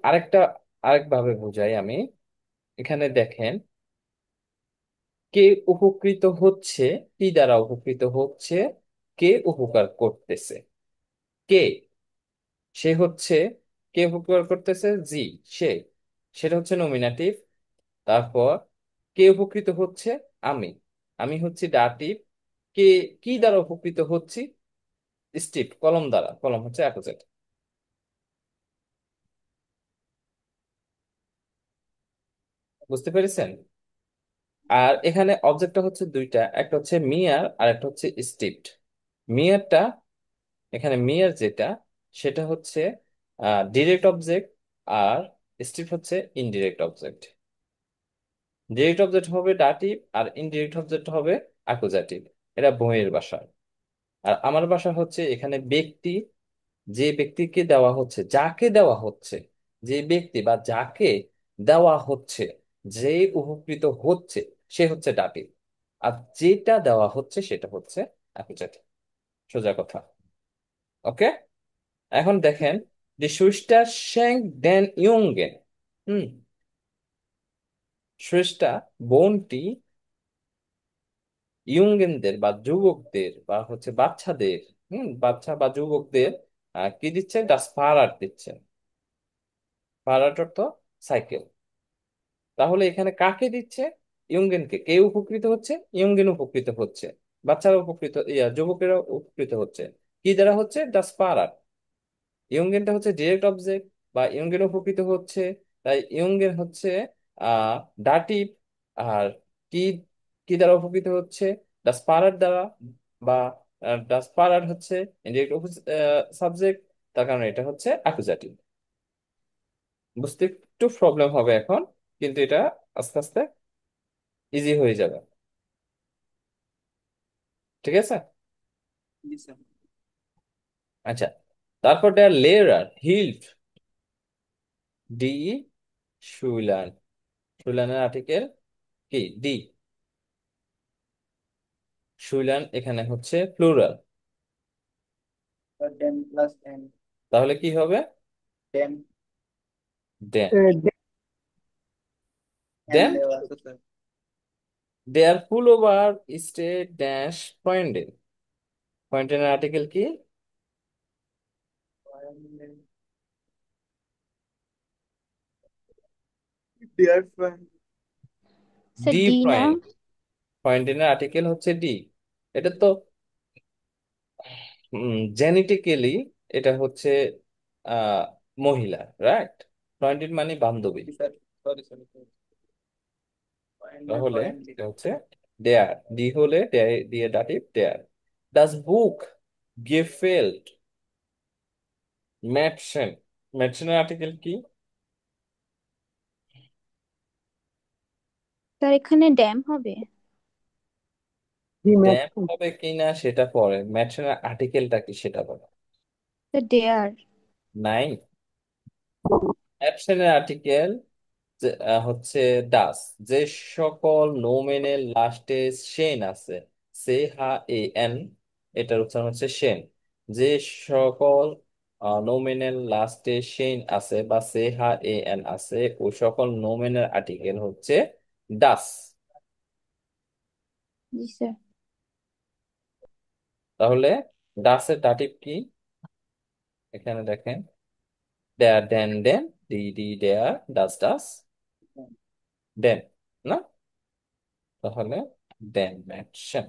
আরেকভাবে বুঝাই আমি। এখানে দেখেন, কে উপকৃত হচ্ছে, কি দ্বারা উপকৃত হচ্ছে, কে উপকার করতেছে, কে, সে হচ্ছে, কে উপকার করতেছে? জি, সে, সেটা হচ্ছে নমিনাটিভ। তারপর কে উপকৃত হচ্ছে? আমি, আমি হচ্ছে ডাটিভ। কে, কি দ্বারা উপকৃত হচ্ছি? স্টিপ, কলম দ্বারা, কলম হচ্ছে অ্যাপোজিট। বুঝতে পেরেছেন? আর এখানে অবজেক্টটা হচ্ছে দুইটা, একটা হচ্ছে মিয়ার আর একটা হচ্ছে স্টিপড। মিয়ারটা, এখানে মিয়ার যেটা, সেটা হচ্ছে ডিরেক্ট অবজেক্ট, আর স্টিপ হচ্ছে ইনডিরেক্ট অবজেক্ট। ডিরেক্ট অবজেক্ট হবে ডাটিভ, আর ইনডিরেক্ট অবজেক্ট হবে অ্যাকুজাটিভ। এটা বইয়ের ভাষা। আর আমার ভাষা হচ্ছে এখানে ব্যক্তি, যে ব্যক্তিকে দেওয়া হচ্ছে, যাকে দেওয়া হচ্ছে, যে ব্যক্তি বা যাকে দেওয়া হচ্ছে, যে উপকৃত হচ্ছে, সে হচ্ছে ডাটিভ। আর যেটা দেওয়া হচ্ছে সেটা হচ্ছে অ্যাকুজাটিভ। সোজা কথা। ওকে। এখন দেখেন, যে সুইসটা শ্যাং ডেন ইয়ংগেন, হুম, সুইসটা, বোনটি ইয়ংগেনদের বা যুবকদের বা হচ্ছে বাচ্চাদের, বাচ্চা বা যুবকদের কি দিচ্ছে? ডাস ফারার দিচ্ছে। ফারার অর্থ সাইকেল। তাহলে এখানে কাকে দিচ্ছে? ইয়ংগেনকে। কে উপকৃত হচ্ছে? ইয়ংগেন উপকৃত হচ্ছে। বাচ্চারা উপকৃত, যুবকেরা উপকৃত হচ্ছে। কি দ্বারা হচ্ছে? ডাস ফারার। ইয়ংগেনটা হচ্ছে ডিরেক্ট অবজেক্ট, বা ইয়ংগেন উপকৃত হচ্ছে, তাই ইয়ংগেন হচ্ছে আহ ডাটিভ। আর কি, কি দ্বারা উপকৃত হচ্ছে? ডাস পারার দ্বারা, বা ডাস পাড়ার হচ্ছে ইনডিরেক্ট সাবজেক্ট, তার কারণে এটা হচ্ছে অ্যাকুজাটিভ। বুঝতে একটু প্রবলেম হবে এখন, কিন্তু এটা আস্তে আস্তে ইজি হয়ে যাবে। ঠিক আছে। জি স্যার। আচ্ছা, তারপর দেয়ার লেয়ার হিল্ড ডি শুইলান, শুইলানের আর্টিকেল কি ডি, শুইলান এখানে হচ্ছে প্লুরাল, স্যার ডেম প্লাস এন। তাহলে কি হবে? ডেম। দেন, ডে- এন দেন দেওয়া আছে স্যার। দেয়ার পুল ওভার স্টে ড্যাশ পয়েন্টেড, পয়েন্টের আর্টিকেল কি? ডিয়ার ফ্রেন্ড। স্যার ডি ডি না? প্রাইম, পয়েন্টের আর্টিকেল হচ্ছে ডি। এটা তো জেনেটিক্যালি এটা হচ্ছে আহ মহিলা, রাইট? পয়েন্টেড মানে বান্ধবী। জি স্যার। Sorry sorry. পয়েন্ট তাহলে পয়েন্ট। এটা হচ্ছে দেয়ার, ডি হলে দিয়ে দাটিভ দেয়ার। ডাস বুক গেফেল্ট ম্যাটসেন, ম্যাটসেনের আর্টিকেল কি? স্যার এখানে ড্যাম হবে। জি ম্যাথ। ড্যাম হবে কিনা সেটা পরে, ম্যাটসেনের আর্টিকেলটা কি সেটা বলো। স্যার ডেয়ার। নাই, ম্যাটসেনের আর্টিকেল হচ্ছে ডাস। যে সকল নোমেনের লাস্টে সেন আছে, সে হা এ এন, এটার উচ্চারণ হচ্ছে সেন। যে সকল নোমেনের লাস্টে সেন আছে বা সে হা এ এন আছে, ওই সকল নোমেনের আর্টিকেল হচ্ছে ডাস। জি স্যার। তাহলে ডাসের দাটিভ কি? এখানে দেখেন, দেয়ার দেন দেন, ডি ডি দেয়ার, ডাস ডাস, দেন, না? তাহলে দেন ম্যাটসেন।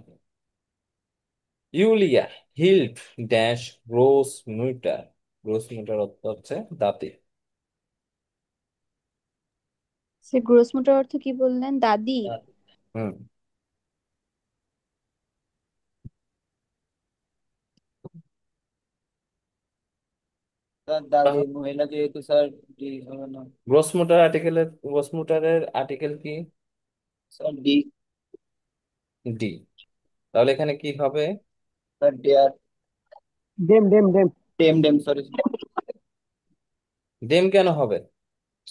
ইউলিয়া হিল্ড ড্যাশ গ্রোস মুটার, গ্রোস মুটার অর্থ হচ্ছে দাঁতে। স্যার গ্রোস মোটার অর্থ কি বললেন? দাদি? হুম। স্যার দাদি মহিলা যেহেতু স্যার ডি হবে না। গ্রোস মুটার আর্টিকেলের, গ্রোস মুটারের আর্টিকেল কি? স্যার ডি। ডি। তাহলে এখানে কি হবে? স্যার ডিয়ার। ডেম ডেম ডেম। ডেম ডেম সরি। ডেম কেন হবে?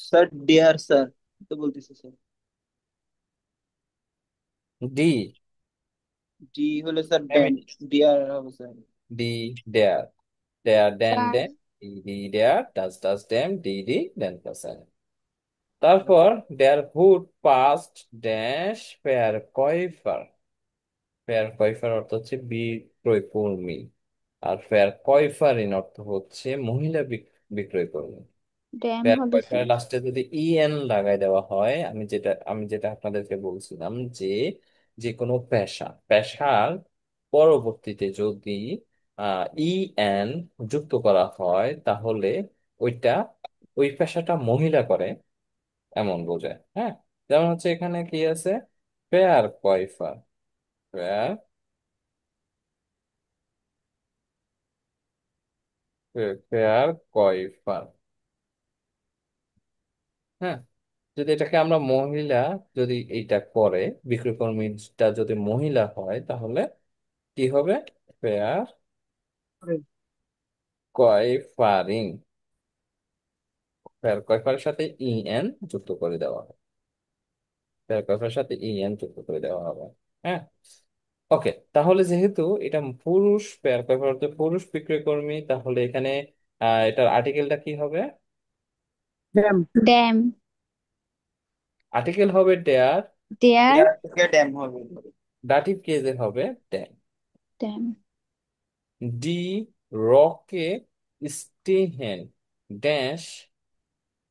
স্যার ডিয়ার স্যার, তো বলতেছি স্যার। ডি, ডি হলে স্যার ডেম। ডিয়ার হবে স্যার। ডি দেয়ার, দেয়ার দেন স্যার দেন, ডি ডি দেয়ার, ডাস ডাস ড্যাম, ডি ডি দেন প্লাস। তারপর দেয়ার হুড পাস্ট ড্যাশ ফেয়ার কয়ফার, ফেয়ার কয়ফার অর্থ হচ্ছে বিক্রয় কর্মী, আর ফেয়ার কয়ফারিন অর্থ হচ্ছে মহিলা বিক্রয় কর্মী। ড্যাম ফেয়ার হবে কয়ফারের স্যার। লাস্টে যদি ইএন লাগাই দেওয়া হয়, আমি যেটা আপনাদেরকে বলছিলাম যে যে কোনো পেশার পরবর্তীতে যদি ইএন যুক্ত করা হয়, তাহলে ওইটা ওই পেশাটা মহিলা করে এমন বোঝায়। হ্যাঁ, যেমন হচ্ছে এখানে কি আছে, ফেয়ার কয়ফার, ফেয়ার, ফেয়ার কয়ফার। হ্যাঁ, যদি এটাকে আমরা মহিলা, যদি এইটা করে বিক্রয় কর্মীটা যদি মহিলা হয়, তাহলে কি হবে? ফেয়ার কয়ফারিং, ফেয়ার কয়ফারের সাথে ইএন যুক্ত করে দেওয়া হবে, ফেয়ার কয়ফারের সাথে ইএন যুক্ত করে দেওয়া হবে। হ্যাঁ, ওকে। তাহলে যেহেতু এটা পুরুষ, ফেয়ার কয়ফার হচ্ছে পুরুষ বিক্রয় কর্মী, তাহলে এখানে এটার আর্টিকেলটা কি হবে? ড্যাম। ড্যাম। আর্টিকেল হবে ডেয়ার, দেয়ার। ডিয়ার থেকে ড্যাম হবে। দাটিভ কেজে হবে ড্যাম। ড্যাম। ডি রকে স্টিহেন ড্যাশ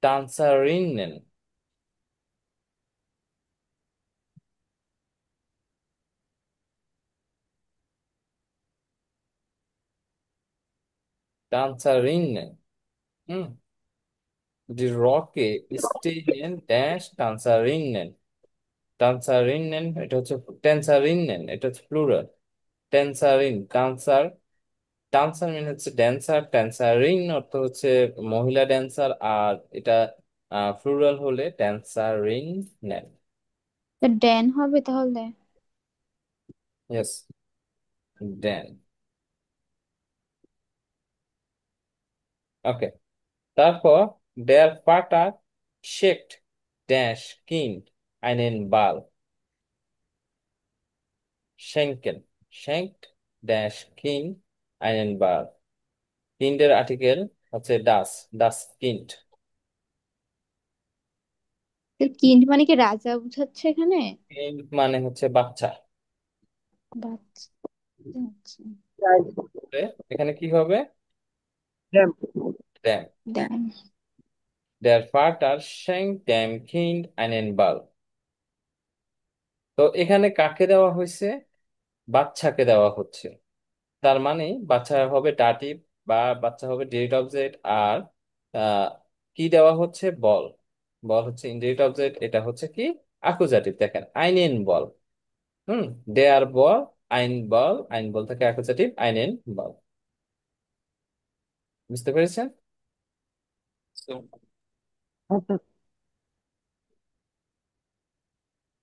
টান্সারিনেন, টান্সারিনেন। হুম, ডি রকে স্টিহেন ড্যাশ টান্সারিনেন, টান্সারিনেন এটা হচ্ছে টেন্সারিনেন, এটা হচ্ছে প্লুরাল। ট্যান্সারিন, ডান্সার। ডান্সার মানে হচ্ছে ড্যান্সার, ট্যান্সারিন অর্থ হচ্ছে মহিলা ড্যান্সার, আর এটা প্লুরাল হলে ট্যান্সারিন নেন। তা ড্যান হবে তাহলে। Yes, Dan. ওকে, তারপর der Vater schickt dash Kind einen Ball, schenken, schenkt dash Kind einen Ball। কিন্ডের আর্টিকেল হচ্ছে ডাস, ডাস কিন্ড। কিন্ড মানে কি রাজা বুঝাচ্ছে এখানে? কিন্ড মানে হচ্ছে বাচ্চা। বাচ্চা, আচ্ছা। তাহলে এখানে কি হবে? Jam. dem। Dan. Der Vater schenkt dem Kind einen Ball। তো এখানে কাকে দেওয়া হয়েছে? বাচ্চাকে দেওয়া হচ্ছে। তার মানে বাচ্চা হবে ডাটিভ, বা বাচ্চা হবে ডিরেক্ট অবজেক্ট, আর আহ, কি দেওয়া হচ্ছে? বল। বল হচ্ছে ইনডিরেক্ট অবজেক্ট, এটা হচ্ছে কি অ্যাকুজাটিভ। দেখেন আইনেন বল, হুম, দেয়ার বল, আইন বল, আইন বল থেকে অ্যাকুজাটিভ আইনেন বল। বুঝতে পেরেছেন? আচ্ছা।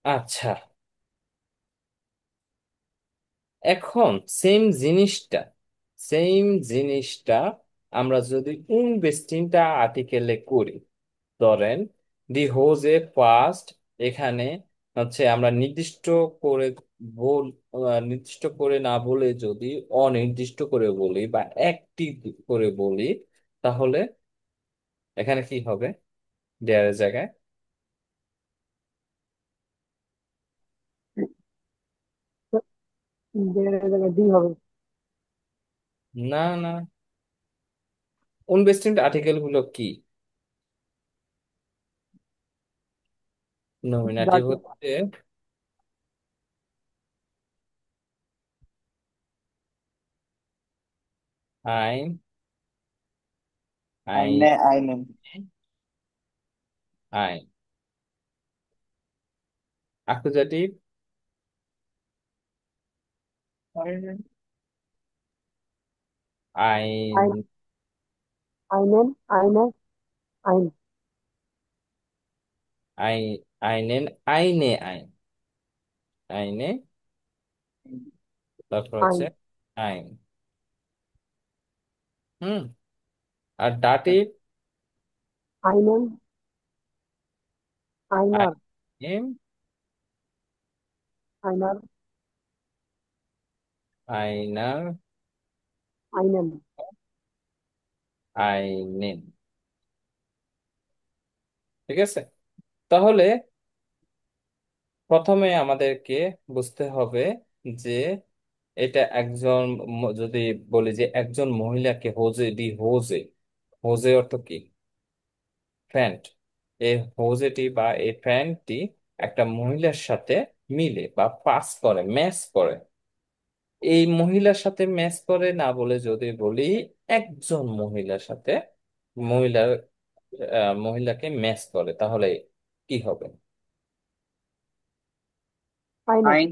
আচ্ছা, এখন সেম জিনিসটা আমরা যদি বেস্টিনটা আর্টিকেলে করি, ধরেন দি হোজে ফার্স্ট, এখানে হচ্ছে আমরা নির্দিষ্ট করে বল নির্দিষ্ট করে না বলে যদি অনির্দিষ্ট করে বলি বা একটি করে বলি, তাহলে এখানে কি হবে দেয়ারের জায়গায়? জায়গায় ডি হবে। না না, উনবেস্টিন্ড আর্টিকেল গুলো কি? নমিনাটিভ দাঁড়িয়ে। হচ্ছে আইন, আইন, আইনে আইনেন। আইন। অ্যাকুজাটিভ আইনেন। আইন, আইন, আইনেন, আইনে, আইন, আইন, আইনেন, আইনে, আইন, আইনে, তারপর আইন, হচ্ছে আইন। হুম, আর ডাটিভ আইনেন, আইনার, আইন, আইনার, আইনার, আইনেন। আইনেন। ঠিক আছে, তাহলে প্রথমে আমাদেরকে বুঝতে হবে যে এটা একজন যদি বলি যে একজন মহিলাকে হোজে দি হোজে, হোজে অর্থ কি? ফ্যান্ট। এই হোজেটি বা এই ফ্যান্টটি একটা মহিলার সাথে মিলে বা পাস করে, ম্যাচ করে। এই মহিলার সাথে ম্যাচ করে না বলে যদি বলি একজন মহিলার সাথে, মহিলার মহিলাকে ম্যাচ করে, তাহলে কি হবে? আইনে, আইন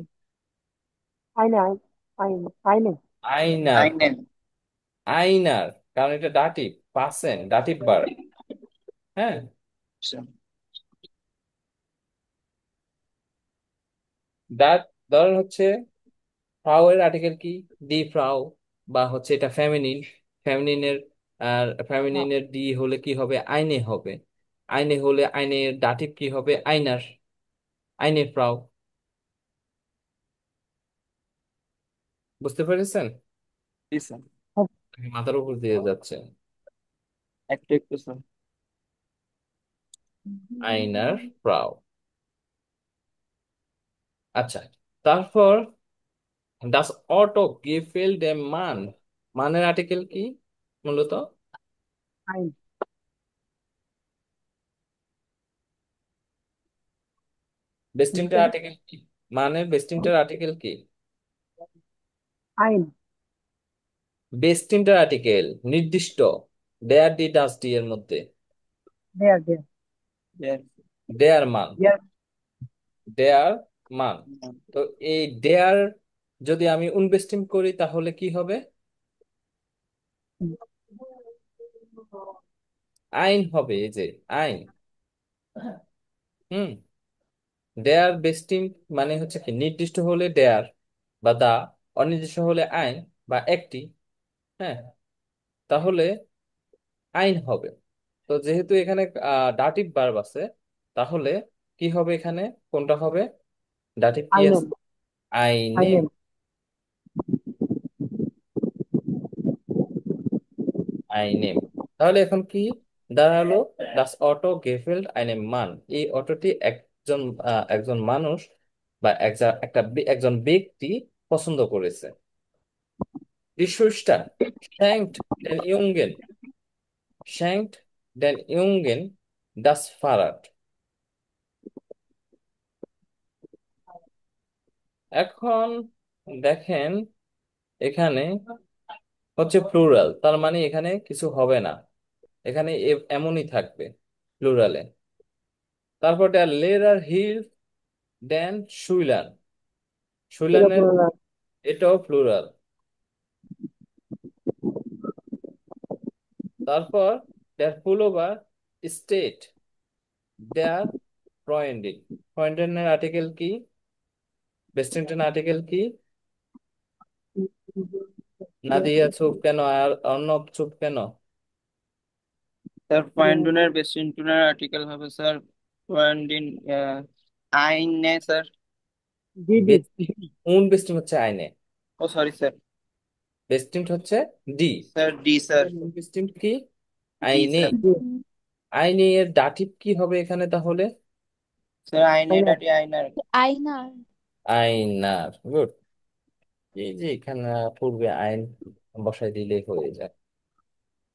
আইনে, আইন, আইন, আইনে। আইনার আইনেন। হবে। আইনার, কারণ এটা ডাটিভ, পার্সন ডাটিভ ভার্ব। হ্যাঁ, আচ্ছা। ডাট, ধরেন হচ্ছে ফ্রাউ এর আর্টিকেল কি? ডি ফ্রাউ, বা হচ্ছে এটা ফেমিনিন, ফেমিনিনের, আর হ্যাঁ, ফেমিনিনের ডি হলে কি হবে? আইনে হবে। আইনে হলে আইনের ডাটিভ কি হবে? আইনার, আইনে ফ্রাউ। বুঝতে পেরেছেন? দিছেন। হ্যাঁ, মাথার উপর দিয়ে যাচ্ছে। একটু একটু স্যার। আইনার ফ্রাউ। আচ্ছা, তারপর ডাস অটো গিফেল ডে মান, মানের আর্টিকেল কি মূলত? আইন, বেস্টিন্টার বিকেল, আর্টিকেল কি? মানে বেস্টিন্টার আর্টিকেল কি? আইন, বেস্টিন্টার আর্টিকেল নির্দিষ্ট, দেয়ার ডি ডাস ডি এর মধ্যে, দেয়ার, দেয়ার, Yes. দেয়ার মান, দেয়ার, দেয়ার মান। তো এই দেয়ার যদি আমি উনবেস্টিম করি তাহলে কি হবে? আইন হবে, এই যে আইন। হুম। দেয়ার বেস্টিম মানে হচ্ছে কি, নির্দিষ্ট হলে দেয়ার বা দা, অনির্দিষ্ট হলে আইন বা একটি। হ্যাঁ, তাহলে আইন হবে। তো যেহেতু এখানে ডাটিভ ভার্ব আছে, তাহলে কি হবে এখানে? কোনটা হবে? ডাটিভ কি আই নেম। আছে? আইনে। আই নেম। আইনেম। তাহলে এখন কি দাঁড়ালো? দাস অটো গেফেল্ড আইনেম মান। এই অটোটি একজন একজন মানুষ বা একজন ব্যক্তি পছন্দ করেছে। রিসোর্সটা শ্যাঙ্কট ডেন ইয়ুঙ্গেন, শ্যাঙ্কট ডেন ইয়ুঙ্গেন দাস ফারাট। এখন দেখেন, এখানে হচ্ছে প্লুরাল, তার মানে এখানে কিছু হবে না, এখানে এমনই থাকবে প্লুরালে। তারপর লেরার হিল দেন শুইলান, এটা শুইলানের পুরো না। এটাও প্লুরাল। তারপর দেয়ার পুলোভার স্টেট দেয়ার ফ্রয়েন্ডিন, ফ্রয়েন্ডিনের আর্টিকেল কি? বেস্টিংটন আর্টিকেল কি? নাদিয়া চুপ কেন আর অর্ণব চুপ কেন? স্যার পয়েন্টুনের বেসিন্টুনের আর্টিকেল হবে স্যার পয়েন্ট ইন আইনে স্যার। দিদি। বেস্টিং, কোন বেস্টিং হচ্ছে আইনে? ও সরি স্যার। বেস্টিং হচ্ছে ডি। স্যার ডি স্যার। বেস্টিং কি? ডি আইনে। স্যার। আইনে এর দাটিভ কি হবে এখানে তাহলে? স্যার আইনে আই নেম। ডাটি আইনার। আয়নার। আইনার, গুড। এই যে এখানে পূর্বে আইন বসাই দিলে হয়ে যায়।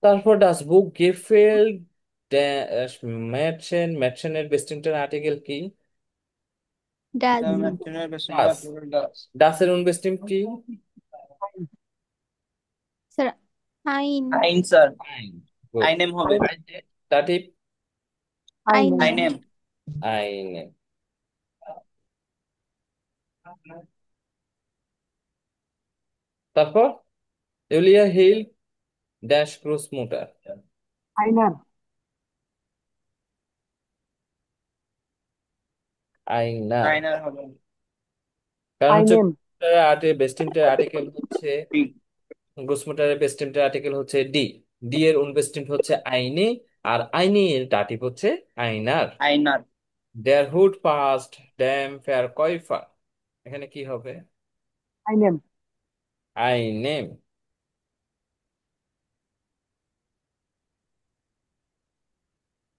তারপর ডাস বুক গেফেল্ড ম্যাটসেন, ম্যাটসেনের বেস্টিংটার আর্টিকেল কি? ডাজ। স্যার ম্যাট্রিনের বেসিন্টুনের ডাস। আর্টিকেল ডাস। ডাসের উনবেস্টিং কি? স্যার আইন। আইন স্যার। আইন, গুড। আইনেম হবে। দাটিভ আই নেম। আইনে। আইনেম। আইনে। তারপর জুলিয়া হিল ড্যাশ ক্রুজ মোটার, আইনার। আইনার। আইনার হবে। কারণ আই হচ্ছে নেম। বেস্টিংটার আর্টিকেল হচ্ছে, ডি। গ্রোসমোটারের বেস্টিংটার আর্টিকেল হচ্ছে ডি। ডি এর উনবেস্টিং হচ্ছে আইনে, আর আইনি এর দাটিভ হচ্ছে আইনার। আইনার। দেয়ার হুড পাস্ট ড্যাম ফেয়ার কয়ফা, এখানে কি হবে? আই নেম। আইনে।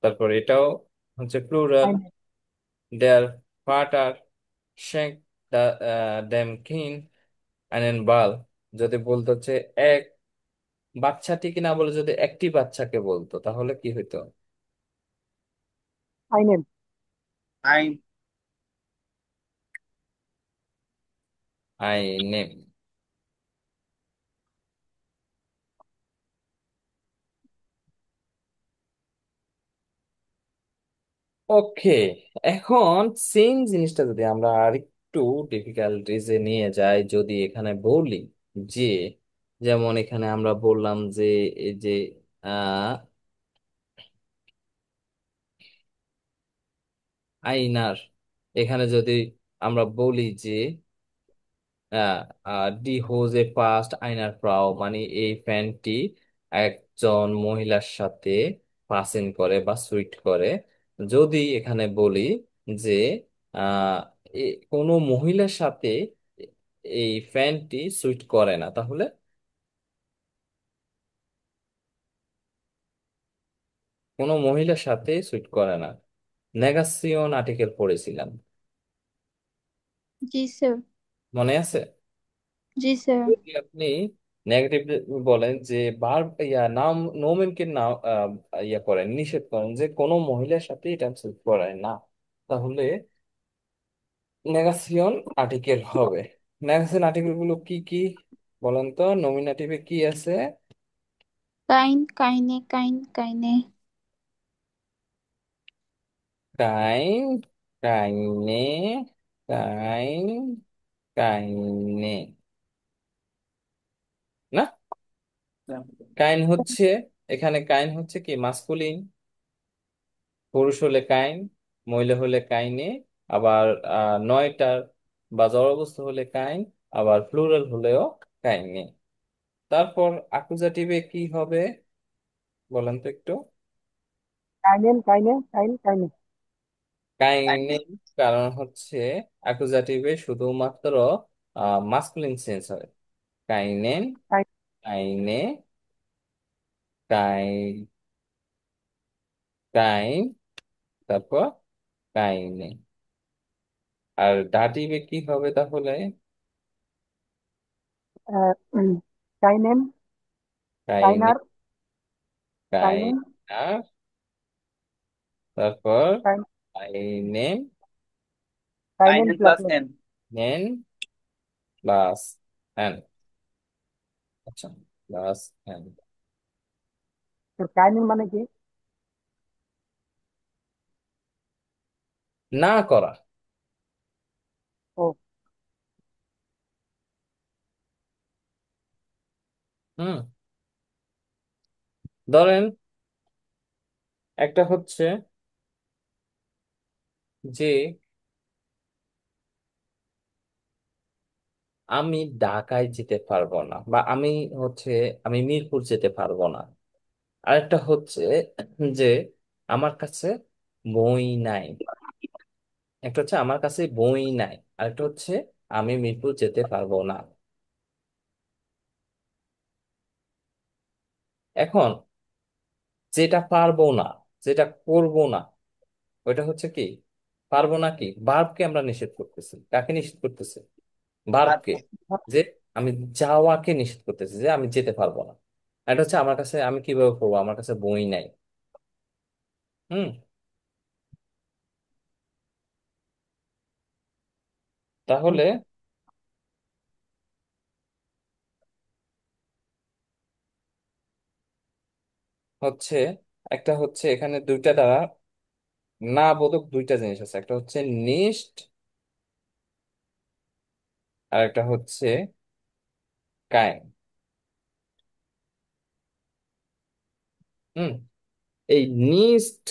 তারপর এটাও হচ্ছে প্লুরাল। I name. দেয়ার ফাটার শেক ড্যাম কিন আইনেন বাল। যদি বলতো হচ্ছে এক বাচ্চাটি কিনা বলে, যদি একটি বাচ্চাকে বলতো তাহলে কি হইতো? I name. আইন। আইনে। ওকে, এখন সেম জিনিসটা যদি আমরা আর একটু ডিফিকাল্টিজে নিয়ে যাই, যদি এখানে বলি যে, যেমন এখানে আমরা বললাম যে এই যে আহ আইনার, এখানে যদি আমরা বলি যে ডি হোজ এ পাস্ট আইনার ফ্রাও, মানে এই ফ্যানটি একজন মহিলার সাথে পাসিং করে বা সুইট করে। যদি এখানে বলি যে আহ কোনো মহিলার সাথে এই ফ্যানটি সুইট করে না, তাহলে কোনো মহিলার সাথে সুইট করে না। নেগাসিয়ন আর্টিকেল পড়েছিলাম, জি স্যার। মনে আছে? জি স্যার। যদি আপনি নেগেটিভ বলেন যে বার নাম নোমেনকে নাম করেন, নিষেধ করেন যে কোনো মহিলার সাথে এটা সুট করায় না, তাহলে নেগাসিয়ন আর্টিকেল হবে। নেগাসিয়ন আর্টিকেল গুলো কি কি বলেন তো? নমিনেটিভে কি আছে? কাইন, কাইনে, কাইন, কাইনে। কাইন, কাইনে, কাইন, কাইনে, না? কাইন হচ্ছে, এখানে কাইন হচ্ছে কি মাস্কুলিন, পুরুষ হলে কাইন, মহিলা হলে কাইনে। আবার নয়টার বা জড়বস্তু হলে কাইন, আবার প্লুরাল হলেও কাইনে। তারপর আকুজাটিভে কি হবে বলেন তো একটু। কাইনেন, কাইনে, কাইনে। কাইনে, কারণ হচ্ছে অ্যাকুজাটিভে শুধুমাত্র মাস্কুলিন সেন্স হয়। কাইনেন, কাইন। কাইনে, কাই, কাইন, তারপর কাইনে। আর ডাটিভে কি হবে তাহলে? কাইনেন, কাইনে, কাইনার, কাইনেন, কাইনার, তারপর কাইন, কাইনেন, কাইনেন কাইনেন প্লাস প্লাস এন। এন। নেন, প্লাস এন। আচ্ছা, প্লাস এন। তো কাইনেন মানে কি? না করা। ও, হুম, ধরেন একটা হচ্ছে যে আমি ঢাকায় যেতে পারবো না, বা আমি হচ্ছে আমি মিরপুর যেতে পারবো না। আরেকটা হচ্ছে যে আমার কাছে বই নাই। একটা হচ্ছে আমার কাছে বই নাই, আরেকটা হচ্ছে আমি মিরপুর যেতে পারবো না। এখন যেটা পারবো না, যেটা করব না, ওইটা হচ্ছে কি, পারবো না কি, ভার্বকে আমরা নিষেধ করতেছি। কাকে নিষেধ করতেছি? ভার্বকে। যে আমি যাওয়াকে নিষেধ করতেছি, যে আমি যেতে পারবো না। এটা হচ্ছে আমার কাছে, আমি কিভাবে করবো, আমার কাছে বই নাই। হুম, তাহলে হচ্ছে একটা হচ্ছে এখানে দুইটা দ্বারা না বোধক দুইটা জিনিস আছে, একটা হচ্ছে নিস্ট, আর একটা হচ্ছে কাইন। হুম, এই নিস্ট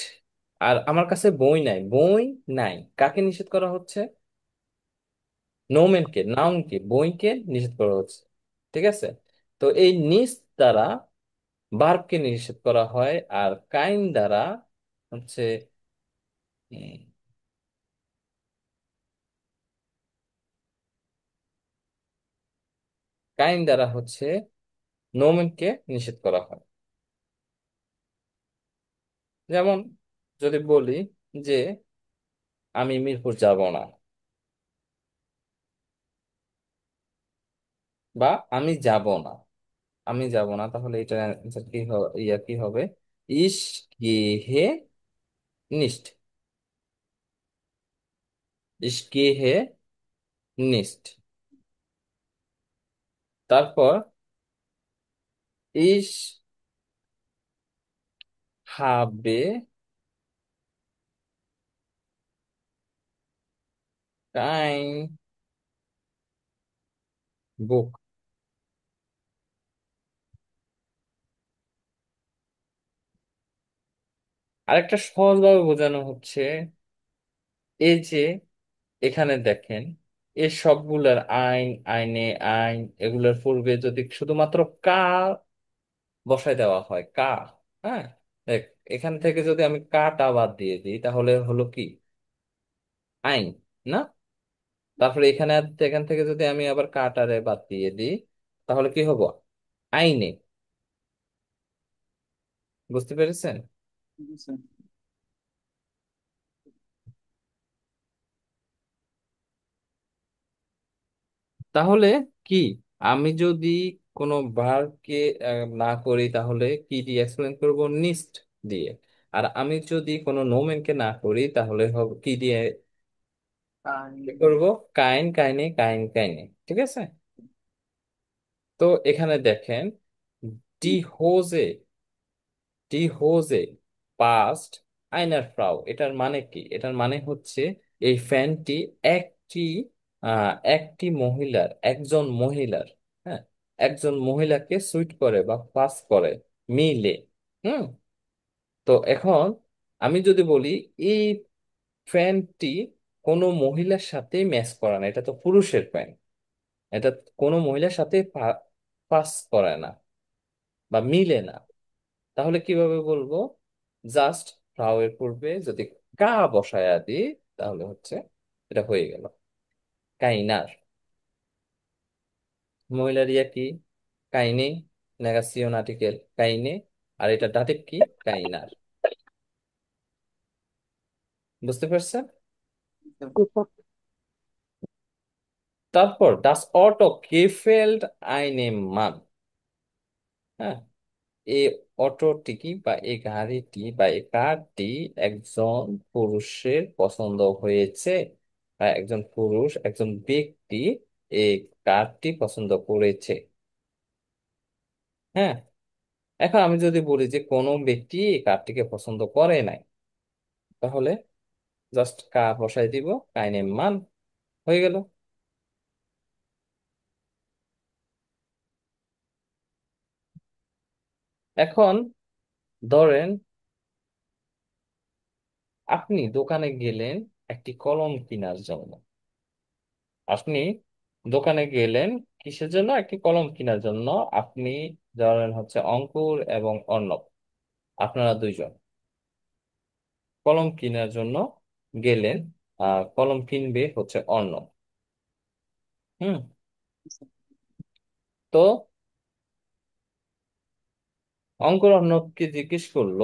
আর আমার কাছে বই নাই, বই নাই কাকে নিষেধ করা হচ্ছে? নোমেনকে, নাউনকে, বইকে নিষেধ করা হচ্ছে। ঠিক আছে, তো এই নিস্ট দ্বারা ভার্বকে নিষেধ করা হয়, আর কাইন দ্বারা হচ্ছে উম, কাইন দ্বারা হচ্ছে নোমেনকে নিষেধ করা হয়। যেমন যদি বলি যে আমি মিরপুর যাব না, বা আমি যাব না, আমি যাব না, তাহলে এটা answer কি হবে, ইয়া কি হবে? ইস হে নিস্ট, ইস হে নিস্ট। তারপর ইস হাবে কাইন বুক। আরেকটা সহজভাবে বোঝানো হচ্ছে, এই যে এখানে দেখেন, এই সবগুলার আইন, আইনে, আইন, এগুলোর পূর্বে যদি শুধুমাত্র কা বসায় দেওয়া হয়, কা, হ্যাঁ, দেখ, এখান থেকে যদি আমি কাটা বাদ দিয়ে দিই তাহলে হলো কি, আইন, না? তারপরে এখানে এখান থেকে যদি আমি আবার কাটারে বাদ দিয়ে দিই তাহলে কি হবো? আইনে। বুঝতে পেরেছেন? তাহলে কি, আমি যদি কোনো ভার্বকে না করি তাহলে কি দিয়ে এক্সপ্লেন করব? নিস্ট দিয়ে। আর আমি যদি কোনো নোমেনকে না করি তাহলে হবে কি দিয়ে কি করব? কাইন, কাইনে, কাইন, কাইনে। ঠিক আছে, তো এখানে দেখেন ডি হোজে, ডি হোজে পাস্ট আইনার ফ্রাউ, এটার মানে কি? এটার মানে হচ্ছে এই ফ্যানটি একটি একটি মহিলার, একজন মহিলার, হ্যাঁ, একজন মহিলাকে সুইট করে বা পাস করে মিলে। হুম। তো এখন আমি যদি বলি এই প্যান্টটি কোনো মহিলার সাথে ম্যাচ করে না, এটা তো পুরুষের প্যান্ট, এটা কোনো মহিলার সাথে পাস করে না বা মিলে না, তাহলে কিভাবে বলবো? জাস্ট ফ্রাউ এর পূর্বে যদি কা বসায়া দিই তাহলে হচ্ছে এটা হয়ে গেল কাইনার। মহিলার ইয়া কি? কাইনে, নেগাসিওন আর্টিকেল কাইনে, আর এটা দাটিভ কি? কাইনার। বুঝতে পারছেন? জি স্যার। তারপর ডাস অটো গেফেল্ড আইনে মান। হ্যাঁ, এই অটোটি কি বা এই গাড়িটি বা এই কারটি একজন পুরুষের পছন্দ হয়েছে, বা একজন পুরুষ, একজন ব্যক্তি এই কারটি পছন্দ করেছে। হ্যাঁ, এখন আমি যদি বলি যে কোনো ব্যক্তি এই কারটিকে পছন্দ করে নাই, তাহলে জাস্ট কা বসাই দিব, কাইনের মান হয়ে গেল। এখন ধরেন আপনি দোকানে গেলেন একটি কলম কেনার জন্য। আপনি দোকানে গেলেন কিসের জন্য? একটি কলম কেনার জন্য। আপনি ধরেন হচ্ছে অঙ্কুর এবং অর্ণব, আপনারা দুইজন কলম কেনার জন্য গেলেন। কলম কিনবে হচ্ছে অর্ণব। হুম। তো অঙ্কুর অর্ণবকে জিজ্ঞেস করলো,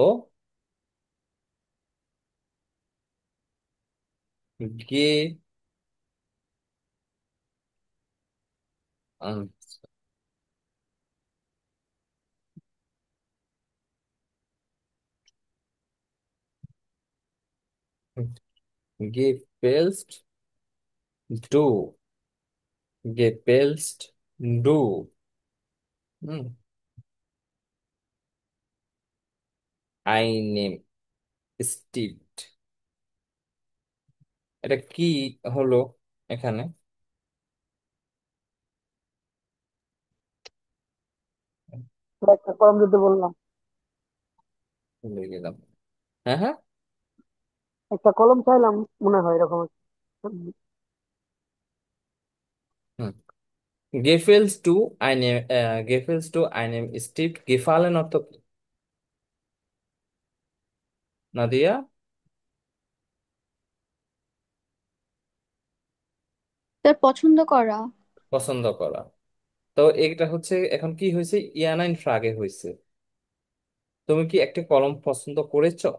গে gefällst du, gefällst du, হুম, einem Stift, এটা কি হলো এখানে? স্যার, একটা কলম দিতে বললাম। ভুলে গেলাম। হ্যাঁ, হ্যাঁ। একটা কলম চাইলাম, মনে হয় এরকম একটা। হুম। গেফেলস টু আইনেম স্টিফট গেফালেন অর্থ কি? নাদিয়া? তার পছন্দ করা। পছন্দ করা। তো এটা হচ্ছে এখন কি হয়েছে? ইয়ানাইন ফ্রাগে হয়েছে। তুমি কি একটা কলম পছন্দ করেছো?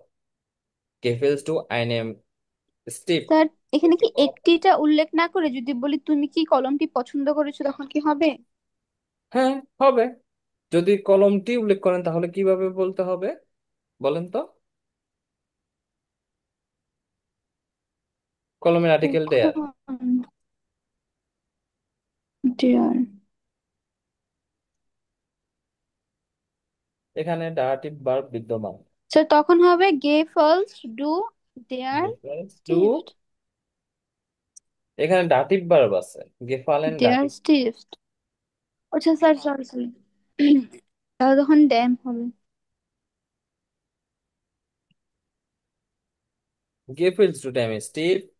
গেফেলস টু আইনেম স্টিফট। স্যার, এখানে কি একটিটা উল্লেখ না করে যদি বলি তুমি কি কলমটি পছন্দ করেছো তখন কি হবে? হ্যাঁ, হবে। যদি কলমটি উল্লেখ করেন তাহলে কিভাবে বলতে হবে বলেন তো? কলমের আর্টিকেল দেয়ার। তখন ডিয়ার। এখানে ডায়াটিভ ভার্ব বিদ্যমান। স্যার, তখন হবে গে ফার্স্ট ডু দেয়ার গেফেলস টু, স্টিফট। এখানে ডাটিভ ভার্ব আছে, গেফালেন দেয়ার ডাটিভ। স্টিফট। আচ্ছা স্যার, সরি সরি। তাহলে তখন ড্যাম হবে। গেফেলস টু টাইম স্টিফট।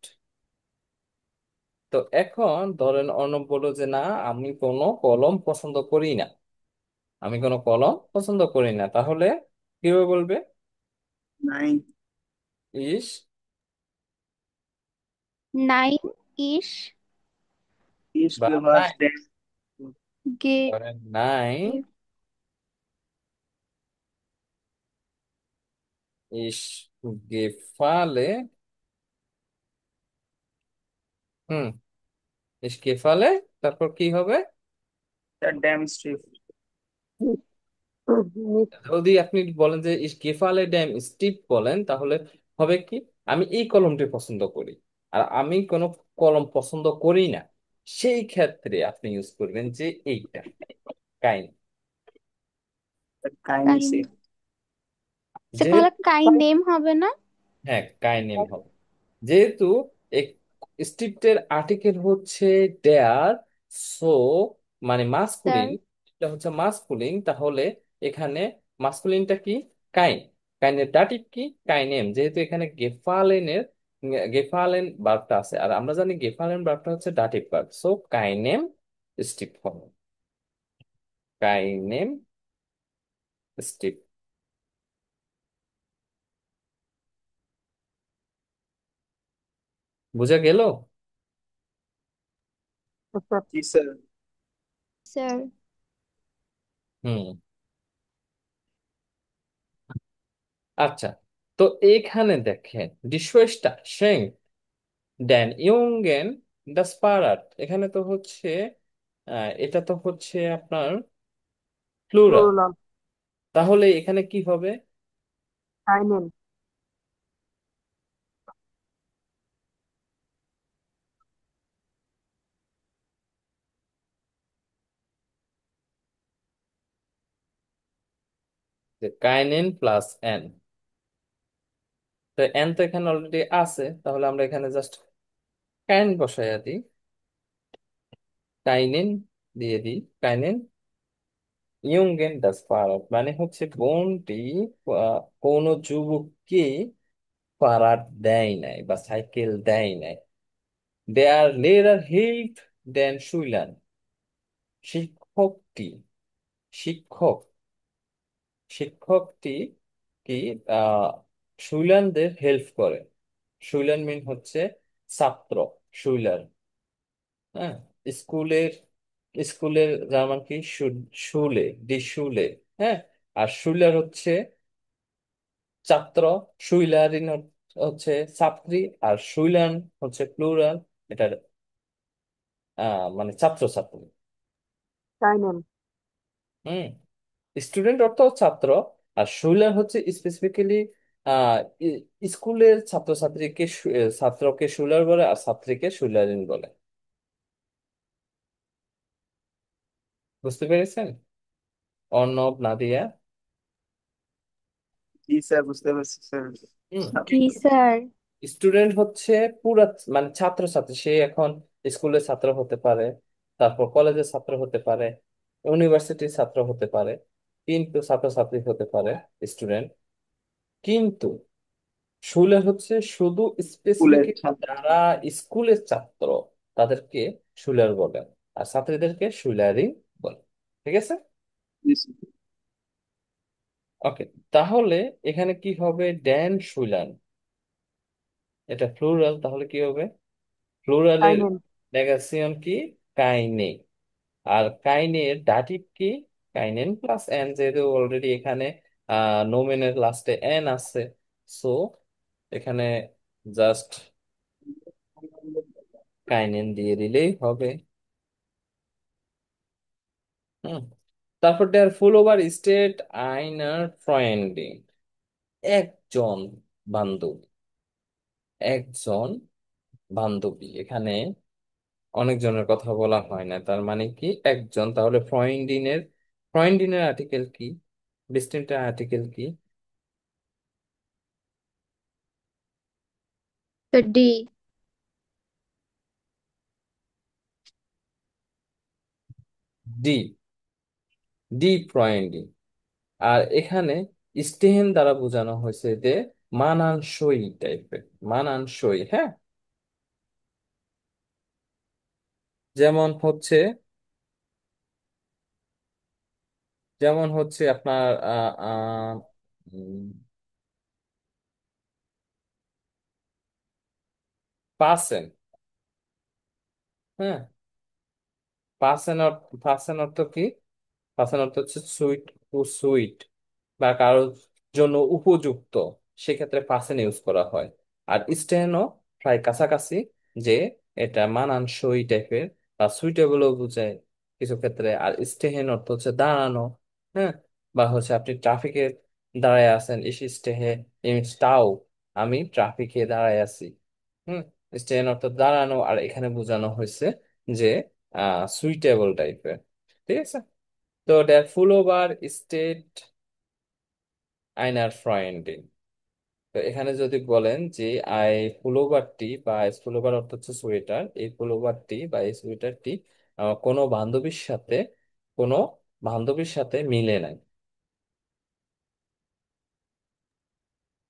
তো এখন ধরেন অর্ণব বলল যে না, আমি কোনো কলম পছন্দ করি না, আমি কোনো কলম পছন্দ করি না, তাহলে কিভাবে বলবে? নাইন ইস নাইন ইশ ইস বা গেভাস নাই, দেন গে ধরেন নাই ইস গেফালে, হুম, ইস গেফালে, তারপর কি হবে? দ্য ড্যাম স্ট্রিপ। যদি আপনি বলেন যে ইস গেফালে ড্যাম স্টিপ বলেন তাহলে হবে কি? আমি এই কলমটি পছন্দ করি, আর আমি কোনো কলম পছন্দ করি না, সেই ক্ষেত্রে আপনি ইউজ করবেন যে এইটা কাইন। কাইন্ডলি কাইন। সে। সে তাহলে যেহেতু, কাই নেম হবে না? হ্যাঁ, কাইনেম হবে। যেহেতু স্ট্রিপ্টের আর্টিকেল হচ্ছে দেয়ার। সো মানে স্যার। মাস্কুলিন, এটা হচ্ছে মাস্কুলিন, তাহলে এখানে মাস্কুলিনটা কি? কাইন। কাইনের দাটিভ কি? কাইনেম, যেহেতু এখানে গেফালেন ভার্বটা আছে, আর আমরা জানি গেফালেন ভার্বটা হচ্ছে দাটিভ ভার্ব, সো কাইনেম স্ট্রিপ ফর্ম। কাইনেম স্ট্রিপ। বুঝা গেল? স্যার। জি স্যার। স্যার। হুম। আচ্ছা, তো এইখানে দেখেন ডিশওয়েসটা সেং দেন ইয়ংগেন ডাস পারাট, এখানে তো হচ্ছে এটা তো হচ্ছে আপনার প্লুরাল, প্লুরাল। তাহলে এখানে কি হবে? কাইনেন। যে কাইনেন প্লাস এন, তো এন তো এখানে অলরেডি আছে, তাহলে আমরা এখানে জাস্ট কাইন বসাইয়া দিই, কাইনেন দিয়ে দিই, কাইনেন ইয়ংগেন ডাস পারাট, মানে হচ্ছে বোনটি কোনো যুবককে পারাট দেয় নাই বা সাইকেল দেয় নাই। দেয়ার লেরার হেল্প দেন শুইলান, শিক্ষকটি, শিক্ষক, শিক্ষকটি কি আহ শুইলারদের হেল্প করে। শুইলার মিন হচ্ছে ছাত্র, শুইলার। হ্যাঁ, স্কুলের, স্কুলের জার্মান কি? শুলে, ডি শুলে। হ্যাঁ, আর শুইলার হচ্ছে ছাত্র, শুইলারিন হচ্ছে ছাত্রী, আর শুইলান হচ্ছে প্লুরাল, এটা মানে ছাত্র ছাত্রী। কাইনেন। হুম, স্টুডেন্ট অর্থ ছাত্র, আর শুইলার হচ্ছে স্পেসিফিক্যালি আহ স্কুলের ছাত্রছাত্রীকে ছাত্রকে শুইলার বলে, আর ছাত্রীকে শুইলারিন বলে। বুঝতে পেরেছেন অর্ণব, নাদিয়া? জি স্যার, বুঝতে পারছি স্যার। হুম। জি স্যার। স্টুডেন্ট হচ্ছে পুরা মানে ছাত্রছাত্রী, সে এখন স্কুলের ছাত্র হতে পারে, তারপর কলেজের ছাত্র হতে পারে, ইউনিভার্সিটির ছাত্র হতে পারে, কিন্তু ছাত্রছাত্রী হতে পারে স্টুডেন্ট। কিন্তু স্কুলের হচ্ছে শুধু স্পেসিফিক স্কুলের ছাত্র। যারা স্কুলের ছাত্র তাদেরকে শুলার বলে, আর ছাত্রীদেরকে শুলারি বলে। ঠিক আছে? জি স্যার। ওকে, তাহলে এখানে কি হবে? ড্যান শুলান, এটা প্লুরাল, তাহলে কি হবে? প্লুরালের কাইনেন। নেগেশন কি? কাইনে। আর কাইনের ডাটিভ কি? কাইনেন প্লাস এন, যেহেতু অলরেডি এখানে নোমেনের লাস্টে এন আছে, সো এখানে জাস্ট কাইনেন দিয়ে দিলেই হবে। হুম। তারপর দেয়ার ফুল ওভার স্টেট আইনার ফ্রেন্ডিং, একজন বান্ধবী, একজন বান্ধবী, এখানে অনেকজনের কথা বলা হয় না, তার মানে কি একজন, তাহলে ফ্রয়েন্ডিনের, ফ্রয়েন্ডিনের আর্টিকেল কি? বিস্টিনটার আর্টিকেল কি? স্যার ডি। ডি, ডি ফ্রয়েন্ডিং। আর এখানে স্টেহেন দ্বারা বোঝানো হয়েছে যে মানানসই টাইপের, মানানসই। হ্যাঁ, যেমন হচ্ছে, যেমন হচ্ছে আপনার পার্সেন। হ্যাঁ, পার্সেন অর্থ, পার্সেন অর্থ কি? পার্সেন অর্থ হচ্ছে সুইট, সুইট বা কারোর জন্য উপযুক্ত, সেক্ষেত্রে পার্সেন ইউজ করা হয়। আর স্টেনও প্রায় কাছাকাছি, যে এটা মানানসই টাইপের বা সুইটেবলও বোঝায় কিছু ক্ষেত্রে। আর স্টেহেন অর্থ হচ্ছে দাঁড়ানো। হ্যাঁ, বা হচ্ছে আপনি ট্রাফিকে দাঁড়ায় আছেন, ইস স্টেহে ইন স্টাও, আমি ট্রাফিকে দাঁড়ায় আছি। হুম, স্টেহেন অর্থ দাঁড়ানো, আর এখানে বোঝানো হয়েছে যে সুইটেবল টাইপের। ঠিক আছে? তো der Pullover steht einer Freundin. তো এখানে যদি বলেন যে আই পুলোভারটি বা পুলোভার অর্থ হচ্ছে সোয়েটার, এই পুলোভারটি বা এই সোয়েটারটি কোনো বান্ধবীর সাথে কোনো বান্ধবীর সাথে মিলে নাই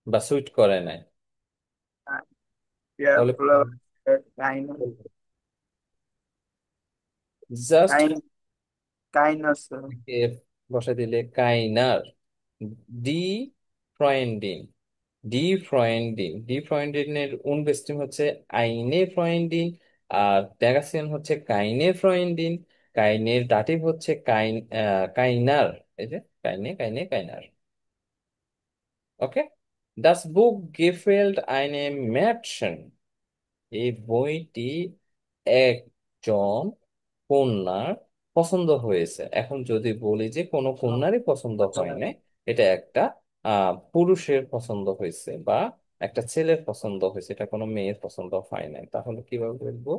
বা সুইট করে নাই, তাহলে জাস্ট বসে দিলে কাইনার, ডি ফ্রয়েন্ডিন, ডি ফ্রয়েন্ডিনের উনবেস্টিম হচ্ছে আইনে ফ্রয়েন্ডিন, আর ড্যাগাসিয়ান হচ্ছে কাইনে ফ্রয়েন্ডিন, কাইনের দাটিভ হচ্ছে কাইনার, এই যে কাইনার। ওকে, দাস বুক গেফেল্ড আইনে ম্যাটশন, এই বইটি একজন কন্যার পছন্দ হয়েছে। এখন যদি বলি যে কোনো কন্যারই পছন্দ হয় নাই, এটা একটা পুরুষের পছন্দ হয়েছে বা একটা ছেলের পছন্দ হয়েছে, এটা কোনো মেয়ের পছন্দ হয় নাই, তাহলে কিভাবে বলবো?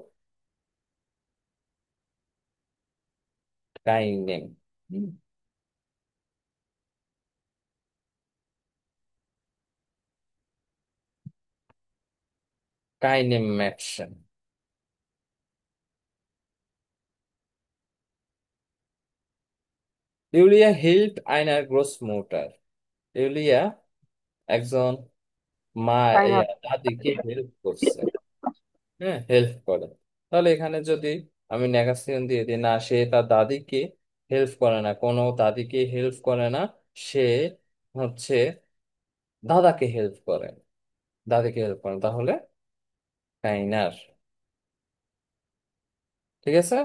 কাইনেম। কাইনেম ম্যাটশন। ইউলিয়া হিল্প আইনার গ্রোস মোটার, ইউলিয়া একজন চাইনা। দাদিকে হেল্প করছে, হ্যাঁ হেল্প করে। তাহলে এখানে যদি আমি নেগেশন দিয়ে দিই, না সে তার দাদিকে হেল্প করে না, কোনো দাদিকে হেল্প করে না, সে হচ্ছে দাদাকে হেল্প করে, দাদিকে হেল্প করে না, তাহলে কাইনার। ঠিক আছে।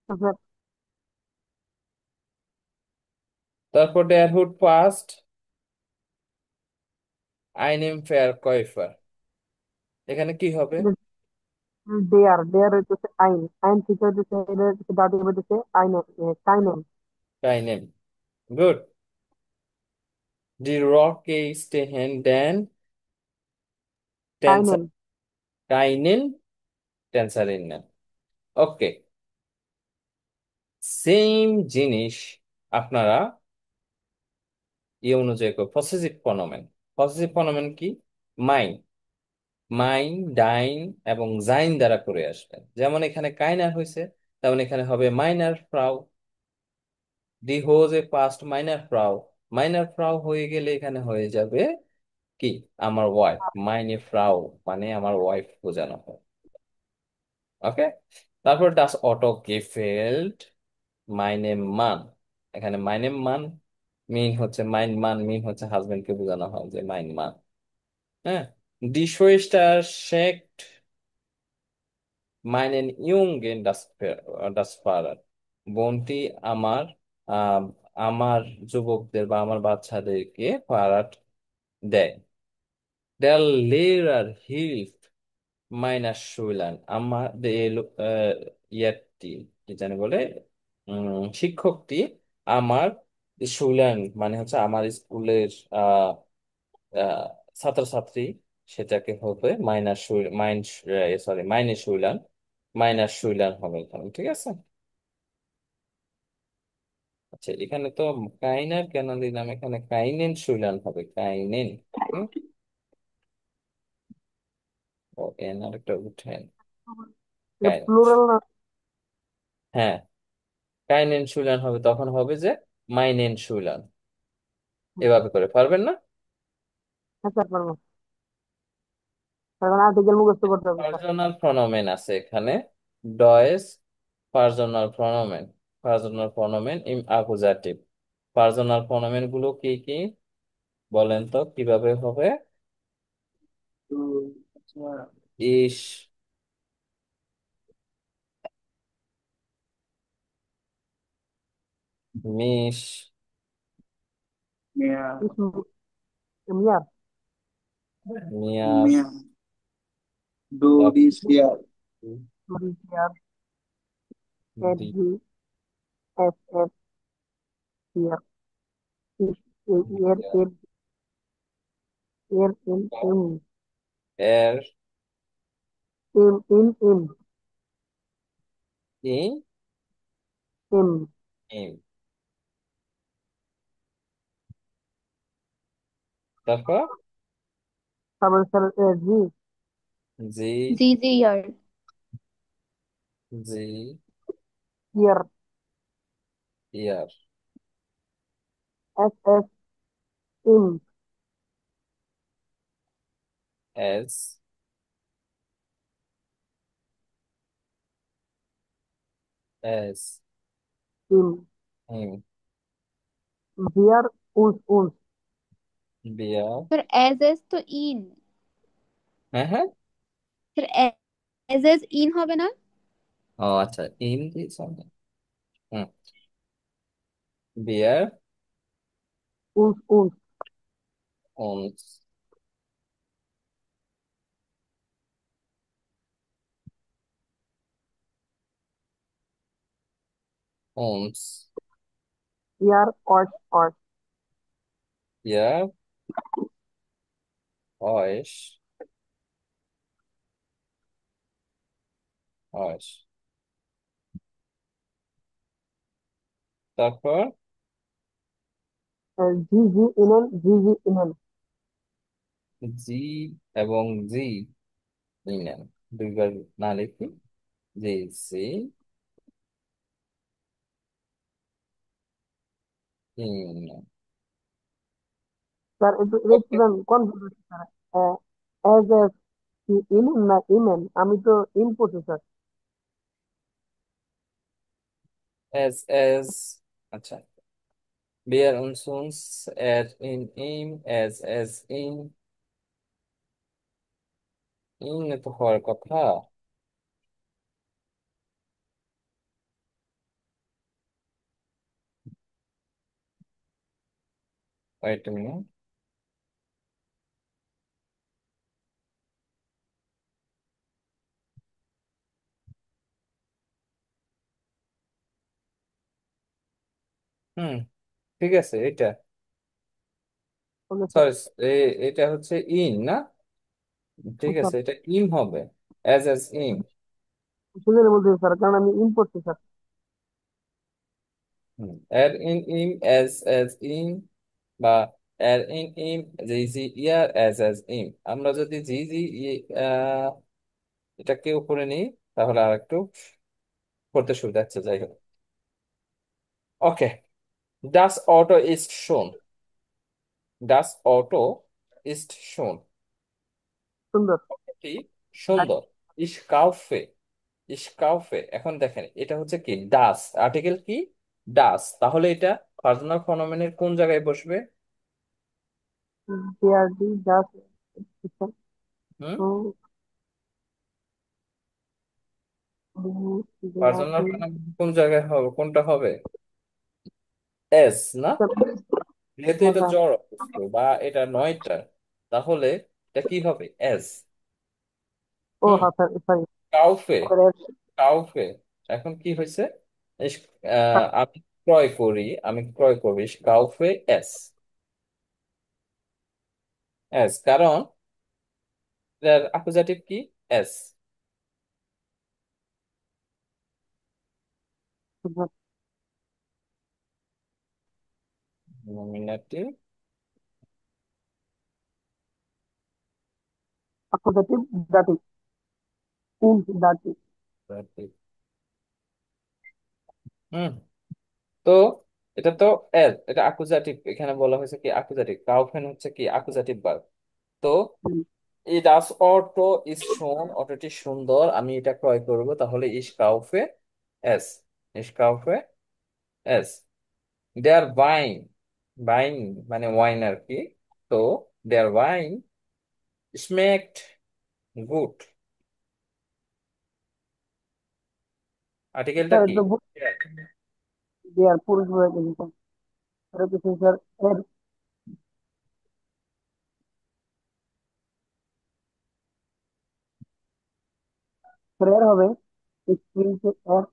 আচ্ছা, তারপর ডেয়ার হুড পাস্ট আইনেম ফেয়ার কয়ফার, এখানে কি হবে? দেয়ার দেয়ার হইতেছে আইন, আইন থেকে হইতেছে এটা হইতেছে দাদি হইতেছে আইন, কাইনেম। কাইনেম। গুড। ডি রকে স্টেহেন দেন টেন্সার, কাইনেম। কাইনেন টেন্সারিন না। ওকে, সেম জিনিস আপনারা এই অনুযায়ী পসেসিভ প্রনোমেন। পসেসিভ প্রনোমেন কি? মাইন, মাইন, ডাইন এবং জাইন দ্বারা করে আসবেন। যেমন এখানে কাইনার হয়েছে, তেমন এখানে হবে মাইনার ফ্রাউ। ডি হোজ এ পাস্ট মাইনার ফ্রাউ, মাইনার ফ্রাউ হয়ে গেলে এখানে হয়ে যাবে কি? আমার ওয়াইফ। মাইনে ফ্রাউ মানে আমার ওয়াইফ বোঝানো হয়। ওকে, তারপর ডাস অটো গেফেল্ড মাইনে মান, এখানে মাইনে মান মিন হচ্ছে মিন হচ্ছে হাজবেন্ডকে বোঝানো হয় যে মাইন মান। হ্যাঁ, Die Schwester schickt meinen Jungen das Fahrrad, বোনটি আমার আহ, আমার যুবকদের বা আমার বাচ্চাদেরকে ফারাট দেয়। Der Lehrer hilft meiner Schülern, আমাদের ইয়ারটি কি জানি বলে, শিক্ষকটি আমার শুলেন মানে হচ্ছে আমার স্কুলের আহ, ছাত্রছাত্রী, সেটাকে হবে মাইনাস শুইলান হবে এখানে। ঠিক আছে। আচ্ছা, এখানে তো কাইনার কেন দিলাম, এখানে কাইনেন শুইলান হবে, কাইনেন। হুম, ও এন আর একটা উঠেন, এটা কাইনেন। প্লুরাল না? হ্যাঁ, কাইনেন শুইলান হবে, তখন হবে যে মাইনেন শুইলান। এভাবে করে পারবেন না? হ্যাঁ স্যার, পারবো। এখন আর্টিকেল মুখস্থ করতে হবে স্যার। পার্সোনাল প্রনোমেন আছে এখানে, ডয়েস পার্সোনাল প্রনোমেন, পার্সোনাল প্রনোমেন ইন অ্যাকুজাটিভ। পার্সোনাল প্রনোমেন গুলো কি কি বলেন তো, কিভাবে হবে? তো আচ্ছা, ইস, মিস, মিয়া মিয়ার। মিয়াস, মিয়া ডু দিস হিয়ার মিয়ার। এফ জি এস এফ ইয়ার। এর এর এর এম এম এর এম এম এম ই এম। ইম। তারপর তারপরে স্যার জি, জি, জি জি ইয়ার। জি, ইয়ার। ইয়ার, এস এস, ইন। এস, এস, ইন। ইম, বিয়ার, উন্স উন্স। বিয়ার। স্যার এজ এজ তো ইন। হ্যাঁ, হ্যাঁ। স্যার এজ এজ ইন হবে না? ও আচ্ছা, ইন দিয়েছ। হুম। বিয়ার, উন্স উন্স। উন্স, উন্স, ইয়ার, অস অস। ইয়ার, অয়েস, অয়েস। তারপর জি জি ইনেন, জি জি ইনেন। জি এবং জি ইংল্যান্ড দুইবার না লিখি, জি, সি, ইংল্যান্ড। স্যার একটু এটা একটু ওকে। কনফিউজ হচ্ছে স্যার। এজ এস কি ইনেন না ইমেন? আমি তো ইন করছি স্যার। এস আচ্ছা, বিয়ার উনসুন্স, এর ইন ইম, এস ইন, ইন তো হওয়ার কথা। Wait a minute। হুম, ঠিক আছে এটা। Okay sir. সরি, এটা হচ্ছে ইন না? ঠিক স্যার আছে, এটা ইম হবে, এস ইম। সেজন্য বলছি স্যার, কারণ আমি ইন করছি স্যার। এর ইন ইম, এস ইম, বা এর ইন ইম, জি জি ইয়ার, এস ইম। আমরা যদি জি জি এটাকে উপরে নিই তাহলে আর একটু করতে সুবিধা হচ্ছে, যাই হোক। ওকে, ডাস অটো ইজ শোন, ডাস অটো ইজ শোন, সুন্দর। এটি সুন্দর। ইস কাউফে, ইস কাউফে। এখন দেখেন এটা হচ্ছে কি ডাস, আর্টিকেল কি ডাস, তাহলে এটা পার্সোনাল ফনোমেনের কোন জায়গায় বসবে? দেয়ার ডি জাস্ট। হুম, দেয়ার পার্সোনাল ডি। ফনোমেন কোন জায়গায় হবে, কোনটা হবে? এস না? যেহেতু হ্যাঁ এটা স্যার। জড় বস্তু বা এটা নয়টা, তাহলে এটা কি হবে? এস। ও হুম, হ্যাঁ স্যার, সরি কাউফে, স্যার। কাউফে। এখন কি হয়েছে? আমি ক্রয় করি, আমি ক্রয় করি কাউফে এস, এস কারণ এর অ্যাকুজাটিভ কি? এস। নমিনেটিভ, অ্যাকুজাটিভ দাটিভ, উন্স দাটিভ। হুম। তো এটা তো এস, এটা অ্যাকুজাটিভ, এখানে বলা হয়েছে কি অ্যাকুজাটিভ, কাউফেন হচ্ছে কি অ্যাকুজাটিভ ভার্ব। তো এই ডাস অটো ইজ শোন, অটোটি সুন্দর, আমি এটা ক্রয় করব, তাহলে ইস কাউফে এস, ইস কাউফে এস। দেয়ার ওয়াইন, ওয়াইন মানে ওয়াইন আর কি। তো দেয়ার ওয়াইন স্মেকড গুড, আর্টিকেলটা স্যার কি? এটা দেয়ার পুরুষ হয়ে গেছে স্যার। এটা কিছু স্যার এর। স্যার এর হবে স্ক্রিনকে এর।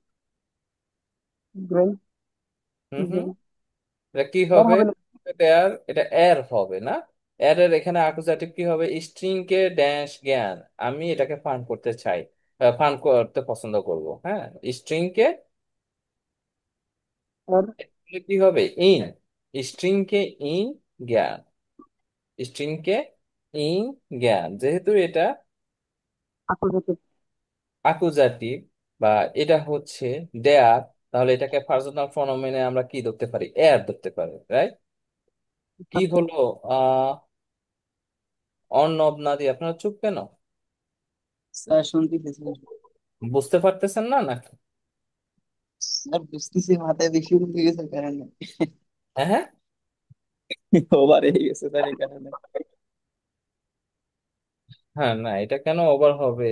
গ্রেন। হুম, হুম। এটা কি এর হবে? হবে না। এটা এর হবে না? এর এর এখানে অ্যাকুজাটিভ কি হবে? স্ট্রিং কে ড্যাশ জ্ঞান, আমি এটাকে ফান করতে চাই, ফান করতে পছন্দ করব, হ্যাঁ। স্ট্রিং কে এর। কি হবে? ইন, স্ট্রিং কে ইন জ্ঞান, স্ট্রিংকে ইন জ্ঞান, যেহেতু এটা অ্যাকুজেটিভ। আকুজাটিভ বা এটা হচ্ছে দেয়ার, তাহলে এটাকে পার্সোনাল প্রোনাউনে আমরা কি ধরতে পারি? এর ধরতে পারি, রাইট? কি হলো? আহ অর্ণব, নাদি, আপনারা চুপ কেন? স্যার শুনতেছি স্যার। বুঝতে পারতেছেন না নাকি? স্যার বুঝতেছি, মাথায় বেশি উঠে গেছে কারণে। হ্যাঁ হ্যাঁ। ওভার হয়ে গেছে স্যার এই কারণে। হ্যাঁ, না এটা কেন ওভার হবে?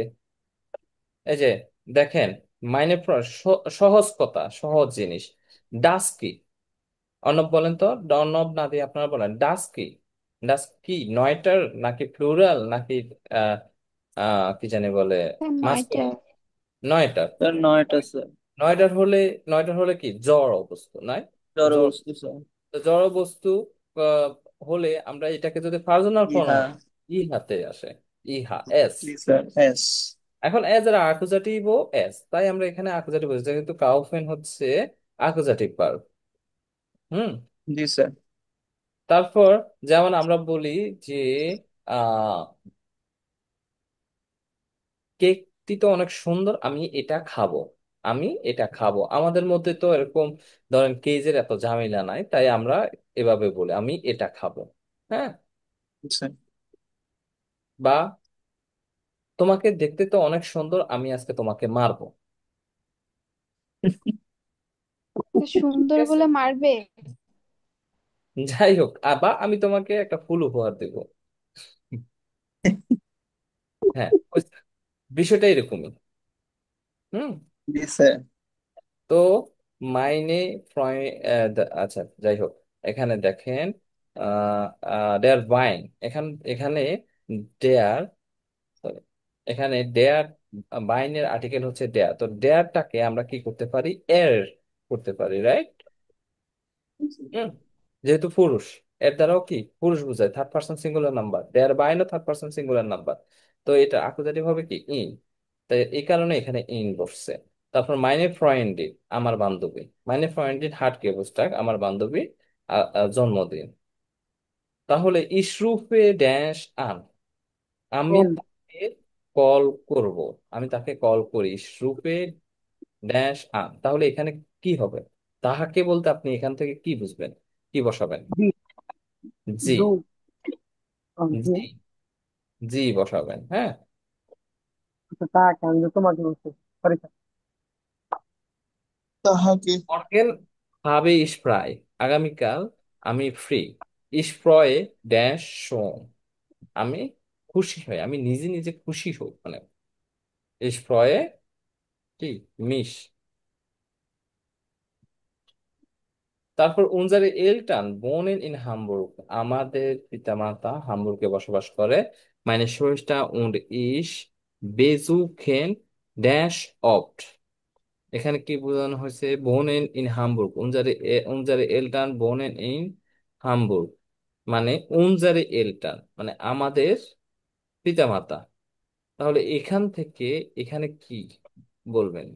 এই যে দেখেন, মাইনে সহজ কথা, সহজ জিনিস। ডাস কি? অর্ণব বলেন তো, অর্ণব না দিয়ে আপনারা বলেন, ডাস কি? ডাস কি নয়টার নাকি প্লুরাল নাকি আহ কি জানি বলে, নয়টা। মাস্কুলিন? নয়টার। স্যার নয়টা স্যার। নয়টার হলে, নয়টার হলে কি জড় অবস্থা নয়? জড় জড়, বস্তু স্যার। জড় বস্তু আহ, হলে আমরা এটাকে যদি পার্সোনাল ইহা। প্রোনাউন, ইহাতে আসে, ইহা, এস। জি স্যার, এস। এখন এজ এর আকুজাটিভ ও এস, তাই আমরা এখানে আকুজাটিভ বলছি, যেহেতু কাউফেন হচ্ছে আকুজাটিভ ভার্ব। হুম। জি স্যার। তারপর যেমন আমরা বলি যে আহ কেকটি তো অনেক সুন্দর, আমি এটা খাবো। আমি এটা খাবো, আমাদের মধ্যে তো এরকম ধরেন কেজের এত ঝামেলা নাই, তাই আমরা এভাবে বলি আমি এটা খাবো। হ্যাঁ। জি স্যার। বা তোমাকে দেখতে তো অনেক সুন্দর, আমি আজকে তোমাকে মারবো। তো ঠিক সুন্দর আছে। বলে মারবে? যাই হোক, বা আমি তোমাকে একটা ফুল উপহার দেবো। হ্যাঁ, বিষয়টা এরকমই। হুম। জি স্যার। তো মাইনে ফ্রয়, আচ্ছা যাই হোক, এখানে দেখেন দেয়ার বাইং, এখানে দেয়ার, সরি, এখানে দেয়ার বাইনের আর্টিকেল হচ্ছে দেয়ার, তো দেয়ারটাকে আমরা কি করতে পারি? এর করতে পারি, রাইট? হুম। যেহেতু পুরুষ, এর দ্বারাও কি পুরুষ বোঝায়, থার্ড পার্সন সিঙ্গুলার নাম্বার, দেয়ার বাইনও থার্ড পার্সন সিঙ্গুলার নাম্বার, তো এটা আকুজাটিভ হবে কি? ইন। তাই এই কারণে এখানে ইন বসছে। তারপর মাইনে ফ্রেন্ডিন, আমার বান্ধবী, মাইনে ফ্রেন্ডিন হার্ট গেবুস্টাগ, আমার বান্ধবী জন্মদিন। তাহলে ইশরুফে ড্যাশ আন, আমি এন্ড। তাকে কল করব, আমি তাকে কল করি, ইশরুফে ড্যাশ আন, তাহলে এখানে কি হবে? তাহাকে বলতে আপনি এখান থেকে কি বুঝবেন? কি বসাবেন? জি। জি। ডু। জি। জি, জি বসাবেন, হ্যাঁ। আচ্ছা, তাকে আমি তো তোমাকে বলছি। Sorry sir. তাহাকে। মর্গেন habe ich frei, আগামীকাল আমি free. ich freue dash schon, আমি খুশি হই, আমি নিজে নিজে খুশি হই, মানে ich freue কি মিশ। তারপর উনজারে এলটান বোনেন ইন হামবুর্গ, আমাদের পিতামাতা হামবুর্গে বসবাস করে। meine Schwester und ich besuchen dash oft, এখানে কি বোঝানো হয়েছে? বোনেন ইন হামবুর্গ, উনজারে এলটান বোনেন ইন হামবুর্গ, মানে উনজারে এলটান মানে আমাদের পিতামাতা। তাহলে এখান থেকে এখানে কি বলবেন?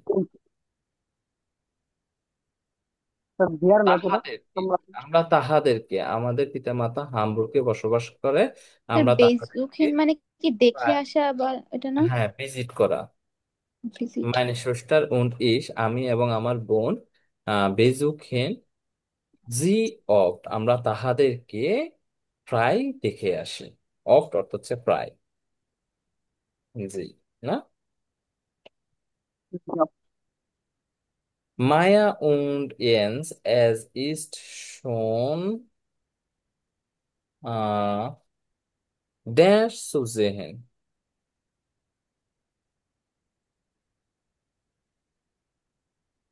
স্যার দেয়ার না তো, তাহাদেরকে, আমরা। আমরা তাহাদেরকে, আমাদের পিতামাতা হামবুর্গে বসবাস করে, স্যার আমরা তাহাদেরকে বেসুখিন মানে কি দেখে আসা বা এটা না? হ্যাঁ ভিজিট করা। ভিজিট। মানে সোস্টার উন্ড ইস, আমি এবং আমার বোন, বেজুখেন জি অফট, আমরা তাহাদেরকে প্রায় দেখে আসি। অফট অর্থ হচ্ছে প্রায়, জি না। মায়া উন্ড ইয়েন্স এজ ইস্ট শোন ড্যাশ সুজেহেন,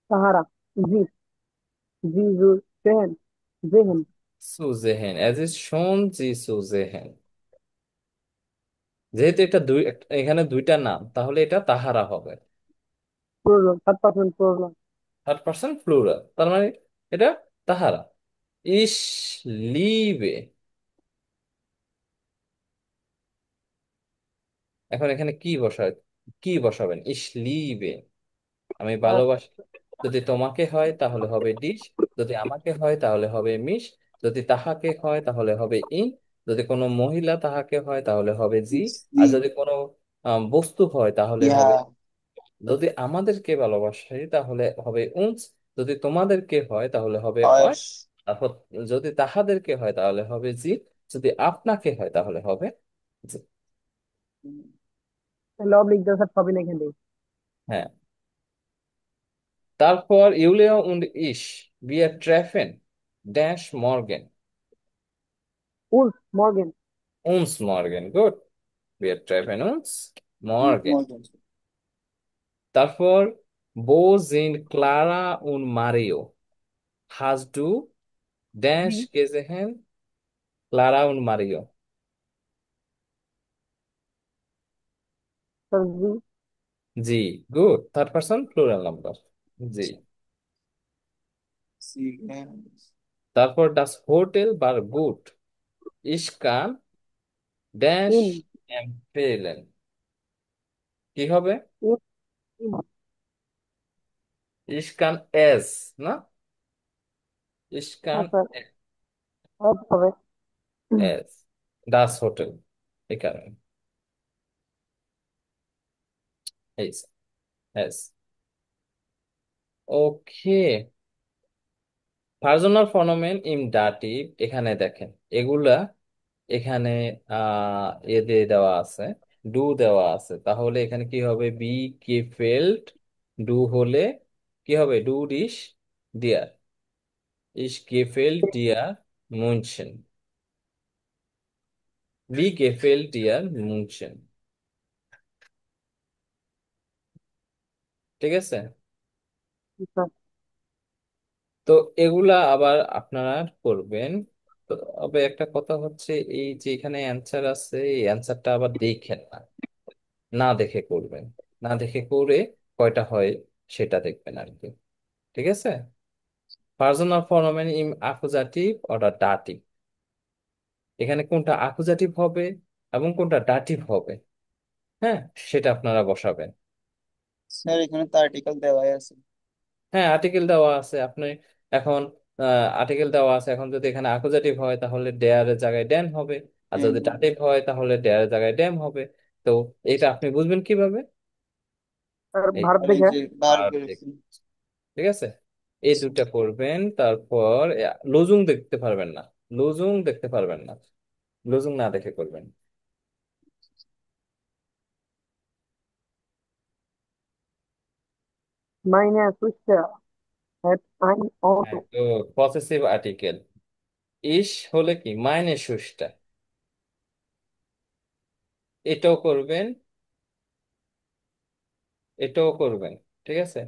সাহারা। জি। জি জু। জেহেন। জেহেন। সুজেহেন এজ ইস্ট শোন জি সুজেহেন, যেহেতু এটা এখানে দুইটা নাম, তাহলে এটা তাহারা হবে, প্রয়োজন 7% প্রয়োজন। থার্ড পার্সন প্লুরাল, তার মানে এটা তাহারা। ইস লিবে, এখন এখানে কি কি বসাবেন? ইস লিবে, আমি ভালোবাসি। যদি তোমাকে হয় তাহলে হবে ডিশ, যদি আমাকে হয় তাহলে হবে মিশ, যদি তাহাকে হয় তাহলে হবে ইন, যদি কোনো মহিলা তাহাকে হয় তাহলে হবে জি। আর জি। যদি কোনো বস্তু হয় তাহলে ইয়া। হবে, যদি আমাদেরকে ভালোবাসে তাহলে হবে উনস, যদি তোমাদেরকে হয় তাহলে হবে অয়, অয়স। তারপর যদি তাহাদেরকে হয় তাহলে হবে জি, যদি আপনাকে হয় তাহলে হবে জি। তাহলে অবলিক দেওয়া স্যার সবই না এখানে। হ্যাঁ, তারপর ইউলিয়া উন্ড ইশ বিয়ার ট্রেফেন ড্যাশ মর্গেন, উলফ মর্গেন। উনস মর্গেন, গুড, বিয়ার ট্রেফেন উনস মর্গেন। তারপর বো জিন ক্লারা উন মারিও হাজ ডু ড্যাশ জি গেজেহেন ক্লারা উন মারিও, স্যার জি। জি, good, third person plural number, জি। সি। তারপর ডাস হোটেল বার গুড ইস্কান ড্যাশ ইন এমপেলেন, কি হবে? ইন ইন। ইস্কান এস, না, ইস্কান হ্যাঁ স্যার, অফ হবে। এস, ডাস হোটেল, এই কারণে এস, এস। ওকে, পার্সোনাল ফনোমেন ইন ডাটিভ, এখানে দেখেন এগুলা, এখানে এ দিয়ে দেওয়া আছে, ডু দেওয়া আছে, তাহলে এখানে কি হবে? বি গেফেল্ট, ডু হলে কি হবে? ডু ডিশ ডিয়ার, ইশ গেফেল্ট ডিয়ার মুনশেন, বি গেফেল্ট ডিয়ার মুনশেন, ঠিক আছে? স্যার তো এগুলা আবার আপনারা করবেন। তো তবে একটা কথা হচ্ছে, এই যে এখানে অ্যান্সার আছে, এই অ্যান্সারটা আবার দেখেন না, না দেখে করবেন, না দেখে করে কয়টা হয় সেটা দেখবেন আর কি, ঠিক আছে? পার্সোনাল প্রনোমেন ইন আকুজাটিভ অর্ডার ডাটিভ, এখানে কোনটা আকুজাটিভ হবে এবং কোনটা ডাটিভ হবে, হ্যাঁ, সেটা আপনারা বসাবেন। স্যার এখানে তো আর্টিকেল দেওয়াই আছে। হ্যাঁ, আর্টিকেল দেওয়া আছে, আপনি এখন আর্টিকেল দেওয়া আছে, এখন যদি এখানে আকুজাটিভ হয় তাহলে ডেয়ারের জায়গায় ড্যান হবে, আর হ্যাঁ যদি হ্যাঁ। ডাটিভ হয় তাহলে ডেয়ারের জায়গায় ড্যাম হবে। তো এটা আপনি বুঝবেন কিভাবে? স্যার এই ভারত আরে দেখে। যে বার আর বেরোচ্ছে। ঠিক আছে, এই দুটা করবেন। তারপর লুজুং দেখতে পারবেন না, লুজুং দেখতে পারবেন না, লুজুং না দেখে করবেন। মাইনে সুস্থ হ্যাট আইন অটো। হ্যাঁ, তো পসেসিভ আর্টিকেল ইস হলে কি মাইনে সুসটা, এটাও করবেন, এটাও করবেন, ঠিক আছে?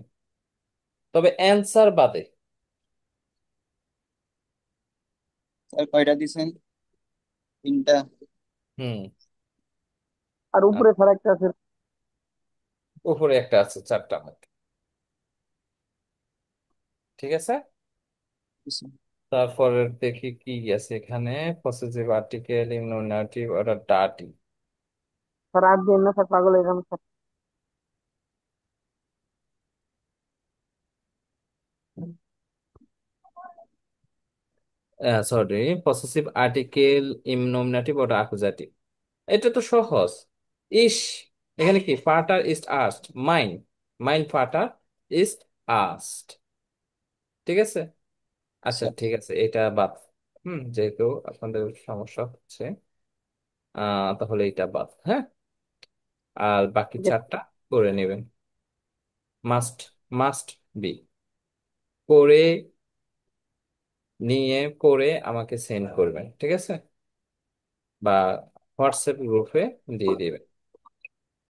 তবে অ্যান্সার বাদে। স্যার কয়টা দিছেন? তিনটা। হুম। আর আর উপরে স্যার একটা আছে। উপরে একটা আছে, চারটা মধ্যে, ঠিক আছে? তারপরে দেখি কি আছে এখানে, পসেসিভ আর্টিকেল ইনোমিনেটিভ অর্ডার ডাটি। স্যার আর দিন না স্যার, পাগল হয়ে যাবেন স্যার। সরি, পসেসিভ আর্টিকেল ইনোমিনেটিভ অর্ডার আকুজাটিভ, এটা তো সহজ। ইস, এখানে কি ফাটার ইস্ট আস্ট, মাইন, মাইন ফাটার ইস্ট আস্ট, ঠিক আছে? আচ্ছা, স্যার ঠিক আছে, এটা বাদ। যেহেতু আপনাদের সমস্যা হচ্ছে, তাহলে এটা বাদ, হ্যাঁ। আর বাকি ঠিক আছে। চারটা করে নেবেন, মাস্ট, মাস্ট বি করে নিয়ে করে আমাকে সেন্ড করবেন, ঠিক আছে? বা হোয়াটসঅ্যাপ গ্রুপে দিয়ে দিবেন।